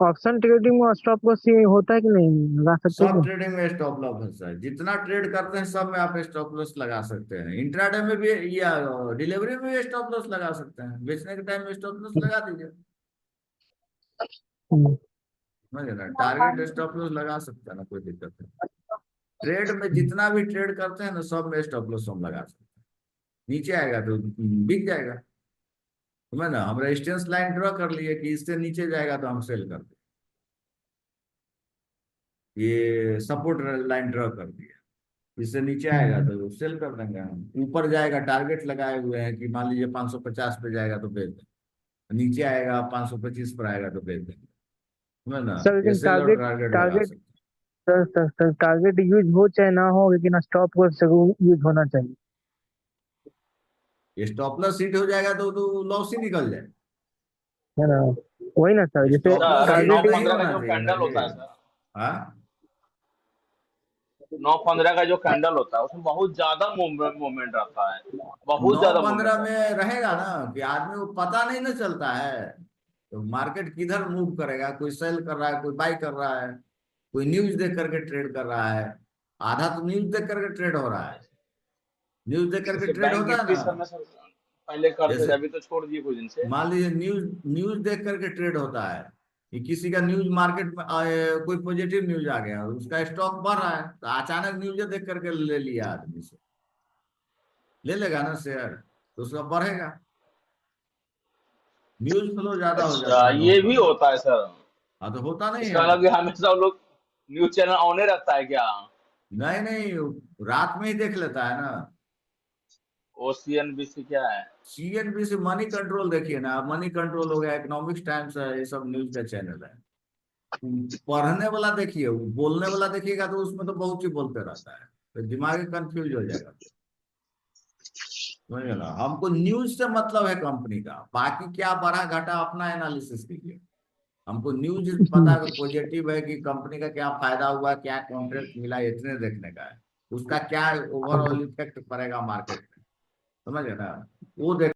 ऑप्शन ट्रेडिंग में स्टॉप लॉस ये होता है कि नहीं, लगा सकते सब हैं ट्रेडिंग में स्टॉप लॉस है। जितना ट्रेड करते हैं सब में आप स्टॉप लॉस लगा सकते हैं। इंट्राडे में भी या डिलीवरी में भी स्टॉप लॉस लगा सकते हैं। बेचने के टाइम में स्टॉप लॉस क्या? लगा दीजिए। हम्म, समझे ना, टारगेट स्टॉप लॉस लगा सकते हैं ना, कोई दिक्कत नहीं। ट्रेड में जितना भी ट्रेड करते हैं ना, सब में स्टॉप लॉस हम लगा सकते हैं। नीचे आएगा तो बिक जाएगा। समझ ना, हम रेजिस्टेंस लाइन ड्रॉ कर लिए कि इससे नीचे जाएगा तो हम सेल कर दें। ये सपोर्ट लाइन ड्रॉ कर दिया, इससे नीचे आएगा हम्म। तो सेल कर देंगे हम। ऊपर जाएगा, टारगेट लगाए हुए हैं कि मान लीजिए 550 पे जाएगा तो बेच देंगे। नीचे आएगा 525 पर आएगा तो बेच देंगे। समझ ना, सर ये लेकिन सेल और टारगेट लगा टारगेट सकते सर टारगेट यूज हो चाहे ना हो, लेकिन स्टॉप लॉस जरूर यूज होना चाहिए। हैं। ये स्टॉप लॉस हिट हो जाएगा तो लॉस ही निकल जाए। है ना? वही ना सर, जैसे स्टॉप लॉस सर, हिट नौ टारगेट नहीं पंद्रह का होना जो चाहिए ना कैंडल जी। होता है सर, हाँ, 9-15 का जो कैंडल होता है उसमें बहुत ज्यादा मूवमेंट रहता है, बहुत नौ ज्यादा पंद्रह मूवमेंट रहता में रहेगा ना कि आदमी को पता नहीं ना चलता है। तो मार्केट किधर मूव करेगा, कोई सेल कर रहा है, कोई बाई कर रहा है, कोई न्यूज देख करके ट्रेड कर रहा है। आधा तो न्यूज देख करके ट्रेड हो रहा है। न्यूज देख है। करके जैसे ट्रेड बैंक होता है निफ्टी ना। सब में सर पहले करते थे, जैसे अभी तो छोड़ दिए कुछ दिन से। मान लीजिए न्यूज न्यूज देख करके ट्रेड होता है कि किसी का न्यूज मार्केट में कोई पॉजिटिव न्यूज आ गया, उसका स्टॉक बढ़ रहा है, तो अचानक न्यूज देख करके ले लिया आदमी से, ले लेगा ना शेयर, तो उसका बढ़ेगा। न्यूज फ्लो ज्यादा हो अच्छा, जाता है ये भी 9-15। होता है सर? हाँ, तो होता नहीं इसका है। मतलब कि हमेशा हम लोग न्यूज चैनल ऑन ही रखता है क्या? नहीं नहीं, रात में ही देख लेता है ना। ओसीएनबीसी क्या है? सीएनबीसी मनी कंट्रोल देखिए ना, मनी कंट्रोल हो गया, इकोनॉमिक्स टाइम्स है, ये सब न्यूज का चैनल है। पढ़ने वाला देखिए, बोलने वाला देखिएगा तो उसमें तो बहुत ही बोलते रहता है, तो दिमाग कंफ्यूज हो जाएगा। समझे ना, हमको न्यूज से मतलब है कंपनी का, बाकी क्या बढ़ा घटा अपना एनालिसिस कीजिए। हमको न्यूज पता पॉजिटिव है कि कंपनी का क्या फायदा हुआ, क्या कॉन्ट्रैक्ट मिला, इतने देखने का है। उसका क्या ओवरऑल इफेक्ट पड़ेगा मार्केट में, समझ गए ना, वो देख